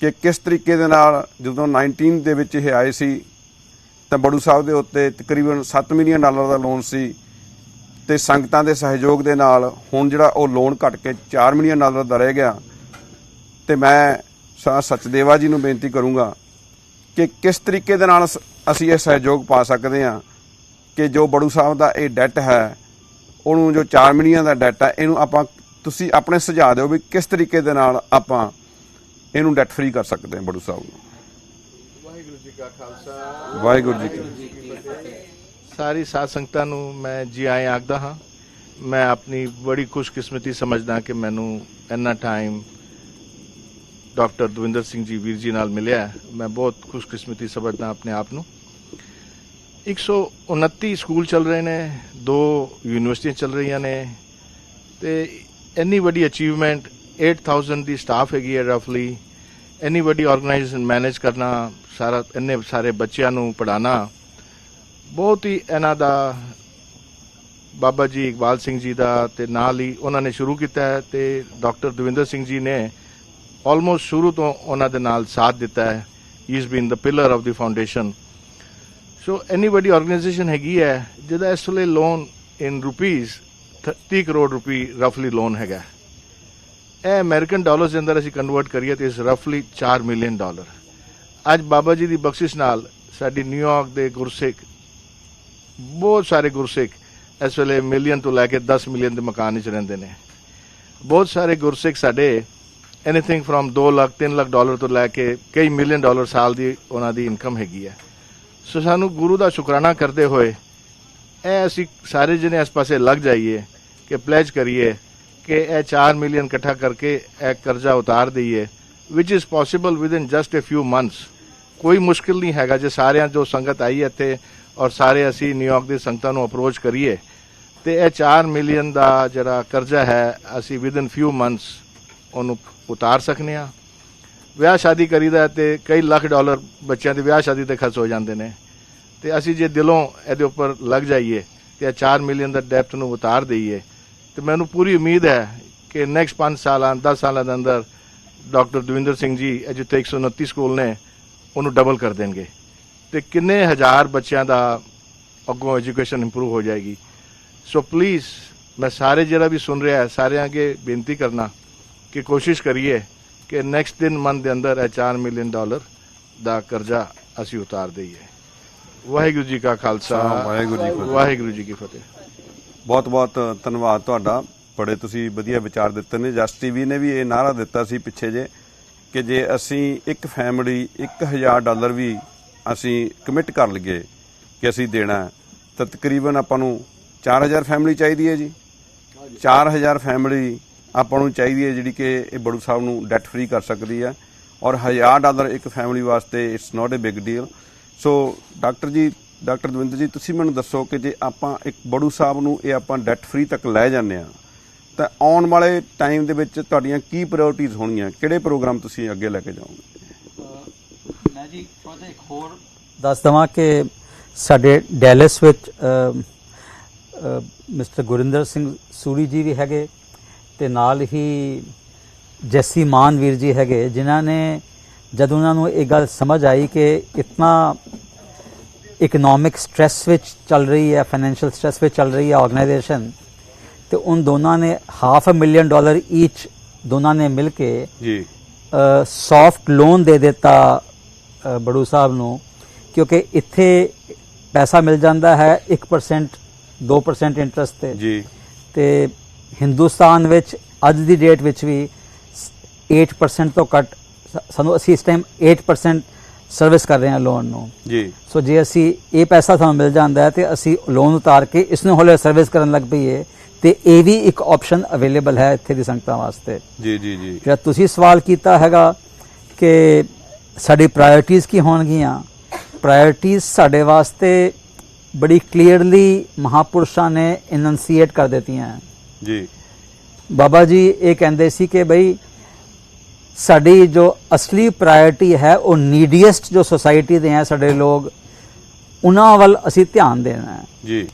ਕਿ ਕਿਸ ਤਰੀਕੇ ਦੇ ਨਾਲ ਜਦੋਂ 19 ਦੇ ਵਿੱਚ ਇਹ ਆਏ ਸੀ ਤਾਂ ਬੜੂ ਸਾਹਿਬ ਦੇ ਉੱਤੇ ਤਕਰੀਬਨ $7 ਮਿਲੀਅਨ ਦਾ ਲੋਨ ਸੀ, ਤੇ ਸੰਗਤਾਂ ਦੇ ਸਹਿਯੋਗ ਦੇ ਨਾਲ ਹੁਣ ਜਿਹੜਾ ਉਹ ਲੋਨ ਘਟ ਕੇ $4 ਮਿਲੀਅਨ ਦਾ ਰਹਿ ਗਿਆ। ਤੇ ਮੈਂ ਸਚਦੇਵਾ ਜੀ ਨੂੰ ਬੇਨਤੀ ਕਰੂੰਗਾ ਕਿ ਕਿਸ ਤਰੀਕੇ ਦੇ ਨਾਲ ਅਸੀਂ ਇਹ ਸਹਿਯੋਗ ਪਾ ਸਕਦੇ ਹਾਂ ਕਿ ਜੋ ਬੜੂ ਸਾਹਿਬ ਦਾ ਇਹ ਡੈਟ ਹੈ, ਉਹਨੂੰ ਜੋ 4 ਮਿਲੀਅਨ ਦਾ ਡੈਟ ਹੈ, ਇਹਨੂੰ ਆਪਾਂ ਤੁਸੀਂ ਆਪਣੇ ਸੁਝਾਅ ਦਿਓ ਵੀ ਕਿਸ ਤਰੀਕੇ ਦੇ ਨਾਲ ਆਪਾਂ ਇਹਨੂੰ ਡੈਟ ਫ੍ਰੀ ਕਰ ਸਕਦੇ ਹਾਂ ਬੜੂ ਸਾਹਿਬ ਨੂੰ। ਵਾਹਿਗੁਰੂ ਜੀ ਕਾ ਖਾਲਸਾ, ਵਾਹਿਗੁਰੂ ਜੀ ਕੀ ਸਾਰੀ ਸਾਧ ਸੰਗਤਾਂ ਨੂੰ ਮੈਂ ਜੀ ਆਏ ਆਖਦਾ ਹਾਂ। ਮੈਂ ਆਪਣੀ ਬੜੀ ਖੁਸ਼ਕਿਸਮਤੀ ਸਮਝਦਾ ਕਿ ਮੈਨੂੰ ਇੰਨਾ ਟਾਈਮ ਡਾਕਟਰ ਦਵਿੰਦਰ ਸਿੰਘ ਜੀ ਵੀਰ ਜੀ ਨਾਲ ਮਿਲਿਆ। ਮੈਂ ਬਹੁਤ ਖੁਸ਼ਕਿਸਮਤੀ ਸਮਝਦਾ ਆਪਣੇ ਆਪ ਨੂੰ। 129 ਸਕੂਲ ਚੱਲ ਰਹੇ ਨੇ, 2 ਯੂਨੀਵਰਸਿਟੀਆਂ ਚੱਲ ਰਹੀਆਂ ਨੇ, ਤੇ ਇੰਨੀ ਵੱਡੀ ਅਚੀਵਮੈਂਟ, 8000 ਦੀ ਸਟਾਫ ਹੈਗੀ ਹੈ ਰਫਲੀ। ਇੰਨੀ ਵੱਡੀ ਆਰਗੇਨਾਈਜੇਸ਼ਨ ਮੈਨੇਜ ਕਰਨਾ, ਸਾਰਾ ਇੰਨੇ ਸਾਰੇ ਬੱਚਿਆਂ ਨੂੰ ਪੜ੍ਹਾਉਣਾ, ਬਹੁਤ ਹੀ ਇਹਨਾਂ ਦਾ ਬਾਬਾ ਜੀ ਇਕਬਾਲ ਸਿੰਘ ਜੀ ਦਾ ਤੇ ਨਾਲ ਹੀ ਉਹਨਾਂ ਨੇ ਸ਼ੁਰੂ ਕੀਤਾ ਹੈ, ਤੇ ਡਾਕਟਰ ਦਵਿੰਦਰ ਸਿੰਘ ਜੀ ਨੇ ਆਲਮੋਸਟ ਸ਼ੁਰੂ ਤੋਂ ਉਹਨਾਂ ਦੇ ਨਾਲ ਸਾਥ ਦਿੱਤਾ ਹੈ। He is been the pillar of the foundation. So ਇੰਨੀ ਵੱਡੀ ਆਰਗੇਨਾਈਜੇਸ਼ਨ ਹੈਗੀ ਹੈ ਜਿਹਦਾ ਇਸ ਵੇਲੇ ਲੋਨ ਇਨ ਰੁਪੀਜ਼ 30 ਕਰੋੜ ਰੁਪਏ ਰਫਲੀ ਲੋਨ ਹੈਗਾ। ਇਹ ਅਮਰੀਕਨ ਡਾਲਰਸ ਦੇ ਅੰਦਰ ਅਸੀਂ ਕਨਵਰਟ ਕਰੀਏ ਤੇ ਇਸ ਰਫਲੀ $4 ਮਿਲੀਅਨ। ਅੱਜ ਬਾਬਾ ਜੀ ਦੀ ਬਖਸ਼ਿਸ਼ ਨਾਲ ਸਾਡੀ ਨਿਊਯਾਰਕ ਦੇ ਗੁਰਸਿੱਖ, ਬਹੁਤ ਸਾਰੇ ਗੁਰਸਿੱਖ ਇਸ ਵੇਲੇ ਮਿਲੀਅਨ ਤੋਂ ਲੈ ਕੇ 10 ਮਿਲੀਅਨ ਦੇ ਮਕਾਨ ਵਿੱਚ ਰਹਿੰਦੇ ਨੇ। ਬਹੁਤ ਸਾਰੇ ਗੁਰਸਿੱਖ ਸਾਡੇ ਐਨੀਥਿੰਗ ਫਰਮ 2 ਲੱਖ $3 ਲੱਖ ਤੋਂ ਲੈ ਕੇ ਕਈ ਮਿਲੀਅਨ ਡਾਲਰ ਸਾਲ ਦੀ ਉਹਨਾਂ ਦੀ ਇਨਕਮ ਹੈਗੀ ਹੈ। ਸੋ ਸਾਨੂੰ ਗੁਰੂ ਦਾ ਸ਼ੁਕਰਾਨਾ ਕਰਦੇ ਹੋਏ ਇਹ ਅਸੀਂ ਸਾਰੇ ਜਣੇ ਇਸ ਪਾਸੇ ਲੱਗ ਜਾਈਏ ਕਿ ਪਲੇਜ ਕਰੀਏ ਕਿ ਇਹ 4 ਮਿਲੀਅਨ ਇਕੱਠਾ ਕਰਕੇ ਇਹ ਕਰਜ਼ਾ ਉਤਾਰ ਦਈਏ, which is possible within just a few months. ਕੋਈ ਮੁਸ਼ਕਿਲ ਨਹੀਂ ਹੈਗਾ ਜੇ ਸਾਰਿਆਂ ਜੋ ਸੰਗਤ ਆਈ ਇੱਥੇ ਔਰ ਸਾਰੇ ਅਸੀਂ ਨਿਊਯਾਰਕ ਦੀ ਸੰਗਤਾਂ ਨੂੰ ਅਪਰੋਚ ਕਰੀਏ ਤੇ ਇਹ 4 ਮਿਲੀਅਨ ਦਾ ਜਿਹੜਾ ਕਰਜ਼ਾ ਹੈ ਅਸੀਂ ਵਿਦਿਨ ਫਿਊ ਮੰਥਸ ਉਹਨੂੰ ਉਤਾਰ ਸਕਨੇ ਆ। ਵਿਆਹ ਸ਼ਾਦੀ ਕਰੀਦਾ ਤੇ ਕਈ ਲੱਖ ਡਾਲਰ ਬੱਚਿਆਂ ਦੇ ਵਿਆਹ ਸ਼ਾਦੀ ਤੇ ਖਰਚ ਹੋ ਜਾਂਦੇ ਨੇ, ਤੇ ਅਸੀਂ ਜੇ ਦਿਲੋਂ ਇਹਦੇ ਉੱਪਰ ਲੱਗ ਜਾਈਏ ਤੇ 4 ਮਿਲੀਅਨ ਦਾ ਡੈਪਟ ਨੂੰ ਉਤਾਰ ਦਈਏ ਤੇ ਮੈਨੂੰ ਪੂਰੀ ਉਮੀਦ ਹੈ ਕਿ ਨੈਕਸਟ 5 ਸਾਲਾਂ 10 ਸਾਲਾਂ ਦੇ ਅੰਦਰ ਡਾਕਟਰ ਦਵਿੰਦਰ ਸਿੰਘ ਜੀ ਜਿੱਥੇ 129 ਸਕੂਲ ਨੇ ਉਹਨੂੰ ਡਬਲ ਕਰ ਦੇਣਗੇ ਤੇ ਕਿੰਨੇ ਹਜ਼ਾਰ ਬੱਚਿਆਂ ਦਾ ਅੱਗੋਂ ਐਜੂਕੇਸ਼ਨ ਇੰਪਰੂਵ ਹੋ ਜਾਏਗੀ। ਸੋ ਪਲੀਜ਼ ਮੈਂ ਸਾਰੇ ਜਿਹੜਾ ਵੀ ਸੁਣ ਰਿਹਾ ਹੈ ਸਾਰਿਆਂ ਅੱਗੇ ਬੇਨਤੀ ਕਰਨਾ ਕਿ ਕੋਸ਼ਿਸ਼ ਕਰੀਏ ਕਿ ਨੈਕਸਟ 3 ਮੰਥ ਦੇ ਅੰਦਰ ਇਹ $4 ਮਿਲੀਅਨ ਦਾ ਕਰਜ਼ਾ ਅਸੀਂ ਉਤਾਰ ਦਈਏ। ਵਾਹਿਗੁਰੂ ਜੀ ਕਾ ਖਾਲਸਾ, ਵਾਹਿਗੁਰੂ ਜੀ ਕੀ ਫਤਿਹ। ਬਹੁਤ ਬਹੁਤ ਧੰਨਵਾਦ ਤੁਹਾਡਾ। ਬੜੇ ਤੁਸੀਂ ਵਧੀਆ ਵਿਚਾਰ ਦਿੱਤੇ ਨੇ। ਜਸਟ ਟੀਵੀ ਨੇ ਵੀ ਇਹ ਨਾਰਾ ਦਿੱਤਾ ਸੀ ਪਿੱਛੇ ਜੇ ਕਿ ਜੇ ਅਸੀਂ ਇੱਕ ਫੈਮਿਲੀ $1000 ਵੀ ਅਸੀਂ ਕਮਿਟ ਕਰ ਲਈਏ ਕਿ ਅਸੀਂ ਦੇਣਾ ਤਾਂ ਤਕਰੀਬਨ ਆਪਾਂ ਨੂੰ 4000 ਫੈਮਿਲੀ ਚਾਹੀਦੀ ਹੈ ਜੀ। 4000 ਫੈਮਿਲੀ ਆਪਾਂ ਨੂੰ ਚਾਹੀਦੀ ਹੈ ਜਿਹੜੀ ਕਿ ਇਹ ਬੜੂ ਸਾਹਿਬ ਨੂੰ ਡੈਟ ਫ੍ਰੀ ਕਰ ਸਕਦੀ ਹੈ, ਔਰ $1000 ਇੱਕ ਫੈਮਿਲੀ ਵਾਸਤੇ it's not a big deal. So doctor ji doctor Davinder ji ਤੁਸੀਂ ਮੈਨੂੰ ਦੱਸੋ ਕਿ ਜੇ ਆਪਾਂ ਇੱਕ ਬੜੂ ਸਾਹਿਬ ਨੂੰ ਇਹ ਆਪਾਂ ਡੈਟ ਫ੍ਰੀ ਤੱਕ ਲੈ ਜਾਂਦੇ ਆ ਤਾਂ ਆਉਣ ਵਾਲੇ ਟਾਈਮ ਦੇ ਵਿੱਚ ਤੁਹਾਡੀਆਂ ਕੀ ਪ੍ਰਾਇੋਰਟੀਜ਼ ਹੋਣਗੀਆਂ, ਕਿਹੜੇ ਪ੍ਰੋਗਰਾਮ ਤੁਸੀਂ ਅੱਗੇ ਲੈ ਕੇ ਜਾਓਗੇ? ਮੈਂ ਜੀ ਥੋੜਾ ਇੱਕ ਹੋਰ ਦੱਸ ਦਵਾਂ ਕਿ ਸਾਡੇ ਡੈਲਸ ਵਿੱਚ ਮਿਸਟਰ ਗੁਰਿੰਦਰ ਸਿੰਘ ਸੂਰੀ ਜੀ ਵੀ ਹੈਗੇ ਤੇ ਨਾਲ ਹੀ ਜੈਸੀ ਮਾਨ ਵੀਰ ਜੀ ਹੈਗੇ, ਜਿਨ੍ਹਾਂ ਨੇ ਜਦ ਉਹਨਾਂ ਨੂੰ ਇਹ ਗੱਲ ਸਮਝ ਆਈ ਕਿ ਇਤਨਾ ਇਕਨੋਮਿਕ ਸਟ੍ਰੈਸ ਵਿੱਚ ਚੱਲ ਰਹੀ ਹੈ, ਫਾਈਨੈਂਸ਼ੀਅਲ ਸਟ੍ਰੈਸ ਵਿੱਚ ਚੱਲ ਰਹੀ ਹੈ ਆਰਗੇਨਾਈਜੇਸ਼ਨ, ਤੇ उन दोनों ने $500,000 ईच दोनों ने मिल के जी सॉफ्ट लोन दे देता बड़ू साहब ਨੂੰ, क्योंकि ਇੱਥੇ ਪੈਸਾ ਮਿਲ ਜਾਂਦਾ ਹੈ 1% 2% ਇੰਟਰਸਟ ਤੇ ਜੀ, ਤੇ ਹਿੰਦੁਸਤਾਨ ਵਿੱਚ ਅੱਜ ਦੀ ਡੇਟ ਵਿੱਚ ਵੀ 8% ਤੋਂ ਘੱਟ ਸਾਨੂੰ, ਅਸੀਂ ਇਸ ਟਾਈਮ 8% ਸਰਵਿਸ ਕਰ ਰਹੇ ਹਾਂ ਲੋਨ ਨੂੰ ਜੀ। ਸੋ ਜੇ ਅਸੀਂ ਇਹ ਪੈਸਾ ਸਾਨੂੰ ਮਿਲ ਜਾਂਦਾ ਹੈ ਤੇ ਅਸੀਂ ਲੋਨ ਉਤਾਰ ਕੇ ਇਸ ਨੂੰ ਹੌਲੀ ਸਰਵਿਸ ਕਰਨ ਲੱਗ ਪਈਏ ਤੇ ਇਹ ਵੀ ਇੱਕ ਆਪਸ਼ਨ ਅਵੇਲੇਬਲ ਹੈ ਇੱਥੇ ਦੀ ਸੰਗਤਾਂ ਵਾਸਤੇ। ਜੀ ਜੀ ਜੀ। ਜਿਹੜਾ ਤੁਸੀਂ ਸਵਾਲ ਕੀਤਾ ਹੈਗਾ ਕਿ ਸਾਡੀ ਪ੍ਰਾਇੋਰਟੀਜ਼ ਕੀ ਹੋਣਗੀਆਂ, ਪ੍ਰਾਇੋਰਟੀਜ਼ ਸਾਡੇ ਵਾਸਤੇ ਬੜੀ ਕਲੀਅਰਲੀ ਮਹਾਪੁਰਸ਼ਾਂ ਨੇ ਇਨੰਸੀਏਟ ਕਰ ਦਿੱਤੀਆਂ ਜੀ। ਬਾਬਾ ਜੀ ਇਹ ਕਹਿੰਦੇ ਸੀ ਕਿ ਬਈ ਸਾਡੀ ਜੋ ਅਸਲੀ ਪ੍ਰਾਇੋਰਟੀ ਹੈ ਉਹ ਨੀਡੀਐਸਟ ਜੋ ਸੋਸਾਇਟੀ ਦੇ ਹੈ ਸਾਡੇ ਲੋਕ, ਉਹਨਾਂ ਵੱਲ ਅਸੀਂ ਧਿਆਨ ਦੇਣਾ ਹੈ ਜੀ।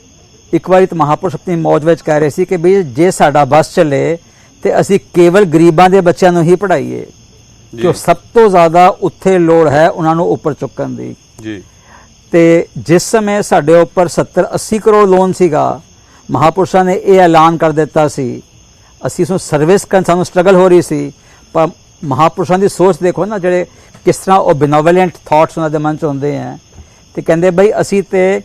ਇੱਕ ਵਾਰੀ ਤਾਂ ਮਹਾਪੁਰਸ਼ ਆਪਣੀ ਮੌਜ ਵਿੱਚ ਕਹਿ ਰਹੇ ਸੀ ਕਿ ਵੀ ਜੇ ਸਾਡਾ ਬਸ ਚੱਲੇ ਤੇ ਅਸੀਂ ਕੇਵਲ ਗਰੀਬਾਂ ਦੇ ਬੱਚਿਆਂ ਨੂੰ ਹੀ ਪੜ੍ਹਾਈਏ, ਕਿਉਂ ਸਭ ਤੋਂ ਜ਼ਿਆਦਾ ਉੱਥੇ ਲੋੜ ਹੈ ਉਹਨਾਂ ਨੂੰ ਉੱਪਰ ਚੁੱਕਣ ਦੀ ਜੀ। ਤੇ ਜਿਸ ਸਮੇਂ ਸਾਡੇ ਉੱਪਰ 70-80 ਕਰੋੜ ਲੋਨ ਸੀਗਾ, ਮਹਾਪੁਰਸ਼ਾਂ ਨੇ ਇਹ ਐਲਾਨ ਕਰ ਦਿੱਤਾ ਸੀ, ਅਸੀਂ ਉਸ ਨੂੰ ਸਰਵਿਸ ਕਰਨ ਸਾਨੂੰ ਸਟਰਗਲ ਹੋ ਰਹੀ ਸੀ, ਪਰ ਮਹਾਪੁਰਸ਼ਾਂ ਦੀ ਸੋਚ ਦੇਖੋ ਨਾ, ਜਿਹੜੇ ਕਿਸ ਤਰ੍ਹਾਂ ਉਹ ਬਿਨੋਵਲੈਂਟ ਥਾਟਸ ਉਹਨਾਂ ਦੇ ਮਨ 'ਚ ਹੁੰਦੇ ਹੈ, ਤੇ ਕਹਿੰਦੇ ਬਈ ਅਸੀਂ ਤੇ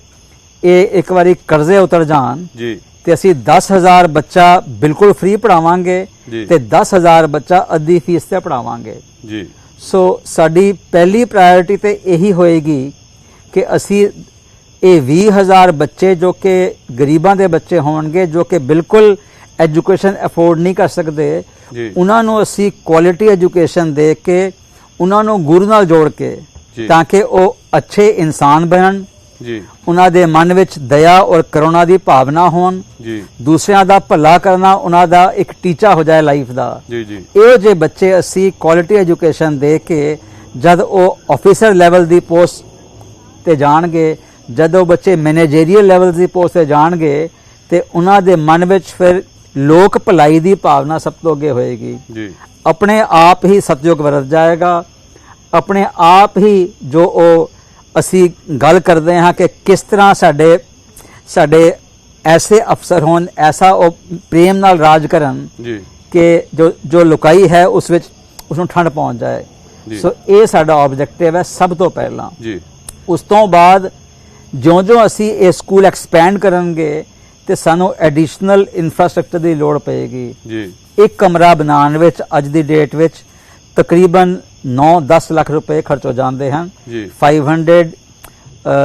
ਇਹ ਇੱਕ ਵਾਰੀ ਕਰਜ਼ੇ ਉਤਰ ਜਾਣ ਜੀ ਤੇ ਅਸੀਂ 10,000 ਬੱਚਾ ਬਿਲਕੁਲ ਫ੍ਰੀ ਪੜਾਵਾਂਗੇ ਤੇ 10,000 ਬੱਚਾ ਅੱਧੀ ਫੀਸ ਤੇ ਪੜਾਵਾਂਗੇ ਜੀ। ਸੋ ਸਾਡੀ ਪਹਿਲੀ ਪ੍ਰਾਇੋਰਟੀ ਤੇ ਇਹੀ ਹੋਏਗੀ ਕਿ ਅਸੀਂ ਇਹ 20,000 ਬੱਚੇ ਜੋ ਕਿ ਗਰੀਬਾਂ ਦੇ ਬੱਚੇ ਹੋਣਗੇ, ਜੋ ਕਿ ਬਿਲਕੁਲ ਐਜੂਕੇਸ਼ਨ ਅਫੋਰਡ ਨਹੀਂ ਕਰ ਸਕਦੇ, ਉਹਨਾਂ ਨੂੰ ਅਸੀਂ ਕੁਆਲਿਟੀ ਐਜੂਕੇਸ਼ਨ ਦੇ ਕੇ ਉਹਨਾਂ ਨੂੰ ਗੁਰੂ ਨਾਲ ਜੋੜ ਕੇ ਤਾਂ ਕਿ ਉਹ ਅੱਛੇ ਇਨਸਾਨ ਬਣਨ ਜੀ, ਉਹਨਾਂ ਦੇ ਮਨ ਵਿੱਚ ਦਇਆ ਔਰ ਕਰੁਣਾ ਦੀ ਭਾਵਨਾ ਹੋਣ ਜੀ, ਦੂਸਰਿਆਂ ਦਾ ਭਲਾ ਕਰਨਾ ਉਹਨਾਂ ਦਾ ਇੱਕ ਟੀਚਾ ਹੋ ਜਾਏ ਲਾਈਫ ਦਾ ਜੀ ਜੀ। ਇਹ ਜੇ ਬੱਚੇ ਅਸੀਂ ਕੁਆਲਿਟੀ ਐਜੂਕੇਸ਼ਨ ਦੇ ਕੇ ਜਦ ਉਹ ਆਫੀਸਰ ਲੈਵਲ ਦੀ ਪੋਸਟ ਤੇ ਜਾਣਗੇ, ਜਦ ਉਹ ਬੱਚੇ ਮੈਨੇਜਰੀਅਲ ਲੈਵਲ ਦੀ ਪੋਸਟ ਤੇ ਜਾਣਗੇ ਤੇ ਉਹਨਾਂ ਦੇ ਮਨ ਵਿੱਚ ਫਿਰ ਲੋਕ ਭਲਾਈ ਦੀ ਭਾਵਨਾ ਸਭ ਤੋਂ ਅੱਗੇ ਹੋਏਗੀ ਜੀ। ਆਪਣੇ ਆਪ ਹੀ ਸਤਯੁਗ ਵਰਤ ਜਾਏਗਾ, ਆਪਣੇ ਆਪ ਹੀ ਜੋ ਉਹ ਅਸੀਂ ਗੱਲ ਕਰਦੇ ਹਾਂ ਕਿ ਕਿਸ ਤਰ੍ਹਾਂ ਸਾਡੇ ਐਸੇ ਅਫਸਰ ਹੋਣ, ਐਸਾ ਉਹ ਪ੍ਰੇਮ ਨਾਲ ਰਾਜ ਕਰਨ ਕਿ ਜੋ ਲੁਕਾਈ ਹੈ ਉਸ ਵਿੱਚ ਉਸ ਨੂੰ ਠੰਡ ਪਹੁੰਚ ਜਾਏ। ਸੋ ਇਹ ਸਾਡਾ ਆਬਜੈਕਟਿਵ ਹੈ ਸਭ ਤੋਂ ਪਹਿਲਾਂ। ਉਸ ਤੋਂ ਬਾਅਦ ਜਿਉਂ-ਜਿਉਂ ਅਸੀਂ ਇਹ ਸਕੂਲ ਐਕਸਪੈਂਡ ਕਰਾਂਗੇ ਤੇ ਸਾਨੂੰ ਐਡੀਸ਼ਨਲ ਇਨਫਰਾਸਟ੍ਰਕਚਰ ਦੀ ਲੋੜ ਪਏਗੀ। ਇੱਕ ਕਮਰਾ ਬਣਾਉਣ ਵਿੱਚ ਅੱਜ ਦੀ ਡੇਟ ਵਿੱਚ ਤਕਰੀਬਨ 9-10 ਲੱਖ ਰੁਪਏ ਖਰਚ ਹੋ ਜਾਂਦੇ ਹਨ। 500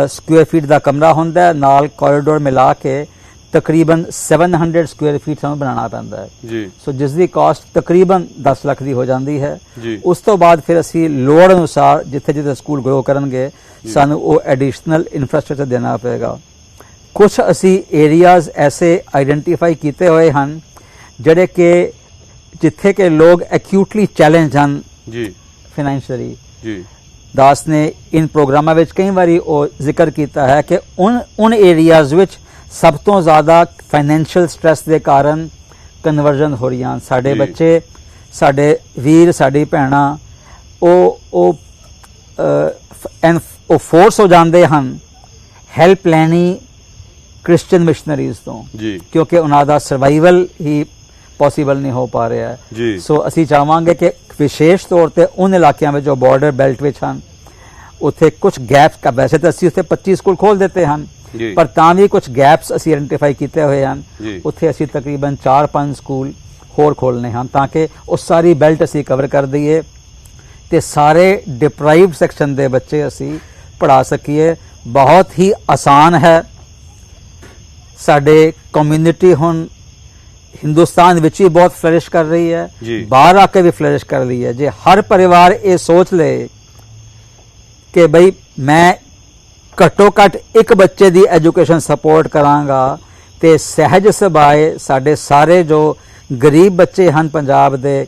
ਸਕੁਅਰ ਫੀਟ ਦਾ ਕਮਰਾ ਹੁੰਦਾ ਹੈ, ਨਾਲ ਕੋਰੀਡੋਰ ਮਿਲਾ ਕੇ ਤਕਰੀਬਨ 700 ਸਕੁਅਰ ਫੀਟ ਸਾਨੂੰ ਬਣਾਉਣਾ ਪੈਂਦਾ ਹੈ। ਸੋ ਜਿਸ ਦੀ ਕਾਸਟ ਤਕਰੀਬਨ 10 ਲੱਖ ਦੀ ਹੋ ਜਾਂਦੀ ਹੈ। ਉਸ ਤੋਂ ਬਾਅਦ ਫਿਰ ਅਸੀਂ ਲੋੜ ਅਨੁਸਾਰ ਜਿੱਥੇ ਜਿੱਥੇ ਸਕੂਲ ਗਰੋ ਕਰਨਗੇ ਸਾਨੂੰ ਉਹ ਐਡੀਸ਼ਨਲ ਇਨਫਰਾਸਟ੍ਰਕਚਰ ਦੇਣਾ ਪਏਗਾ। ਕੁਝ ਅਸੀਂ ਏਰੀਆਜ਼ ਐਸੇ ਆਈਡੈਂਟੀਫਾਈ ਕੀਤੇ ਹੋਏ ਹਨ ਜਿਹੜੇ ਕਿ ਜਿੱਥੇ ਕਿ ਲੋਕ ਐਕਿਊਟਲੀ ਚੈਲੰਜ ਹਨ ਫਾਈਨੈਂਸ਼ੀਅਲੀ। ਦਾਸ ਨੇ ਇਨ ਪ੍ਰੋਗਰਾਮਾਂ ਵਿੱਚ ਕਈ ਵਾਰੀ ਉਹ ਜ਼ਿਕਰ ਕੀਤਾ ਹੈ ਕਿ ਉਨ ਏਰੀਆਜ਼ ਵਿੱਚ ਸਭ ਤੋਂ ਜ਼ਿਆਦਾ ਫਾਈਨੈਂਸ਼ੀਅਲ ਸਟ੍ਰੈਸ ਦੇ ਕਾਰਨ ਕਨਵਰਜਨ ਹੋ ਰਹੀਆਂ। ਸਾਡੇ ਬੱਚੇ, ਸਾਡੇ ਵੀਰ, ਸਾਡੀ ਭੈਣਾਂ ਉਹ ਫੋਰਸ ਹੋ ਜਾਂਦੇ ਹਨ ਹੈਲਪ ਲੈਣੀ ਕ੍ਰਿਸਚੀਅਨ ਮਿਸ਼ਨਰੀਜ਼ ਤੋਂ, ਕਿਉਂਕਿ ਉਹਨਾਂ ਦਾ ਸਰਵਾਈਵਲ ਹੀ ਪੋਸੀਬਲ ਨਹੀਂ ਹੋ ਪਾ ਰਿਹਾ ਹੈ। ਸੋ ਅਸੀਂ ਚਾਹਾਂਗੇ ਕਿ ਵਿਸ਼ੇਸ਼ ਤੌਰ ਤੇ ਉਨ ਇਲਾਕਿਆਂ ਵਿੱਚ ਜੋ ਬਾਰਡਰ ਬੈਲਟ ਵਿੱਚ ਹਨ ਉੱਥੇ ਕੁਝ ਗੈਪਸ, ਵੈਸੇ ਤਾਂ ਅਸੀਂ ਉੱਥੇ 25 ਸਕੂਲ ਖੋਲ ਦਿੱਤੇ ਹਨ, ਪਰ ਤਾਂ ਵੀ ਕੁਝ ਗੈਪਸ ਅਸੀਂ ਆਇਡੈਂਟੀਫਾਈ ਕੀਤੇ ਹੋਏ ਹਨ। ਉੱਥੇ ਅਸੀਂ ਤਕਰੀਬਨ 4-5 ਸਕੂਲ ਹੋਰ ਖੋਲ੍ਹਣੇ ਹਨ ਤਾਂ ਕਿ ਉਹ ਸਾਰੀ ਬੈਲਟ ਅਸੀਂ ਕਵਰ ਕਰ ਦਈਏ ਤੇ ਸਾਰੇ ਡਿਪਰਾਈਵਡ ਸੈਕਸ਼ਨ ਦੇ ਬੱਚੇ ਅਸੀਂ ਪੜ੍ਹਾ ਸਕੀਏ। ਬਹੁਤ ਹੀ ਆਸਾਨ ਹੈ। ਸਾਡੇ ਕਮਿਊਨਿਟੀ ਹੁਣ ਹਿੰਦੁਸਤਾਨ ਵਿੱਚ ਹੀ ਬਹੁਤ ਫਲਰਿਸ਼ ਕਰ ਰਹੀ ਹੈ, ਬਾਹਰ ਆ ਕੇ ਵੀ ਫਲਰਿਸ਼ ਕਰ ਰਹੀ ਹੈ। ਜੇ ਹਰ ਪਰਿਵਾਰ ਇਹ ਸੋਚ ਲਏ ਕਿ ਬਈ ਮੈਂ ਘੱਟੋ ਘੱਟ ਇੱਕ ਬੱਚੇ ਦੀ ਐਜੂਕੇਸ਼ਨ ਸਪੋਰਟ ਕਰਾਂਗਾ ਤੇ ਸਹਿਜ ਸੁਭਾਏ ਸਾਡੇ ਸਾਰੇ ਜੋ ਗਰੀਬ ਬੱਚੇ ਹਨ ਪੰਜਾਬ ਦੇ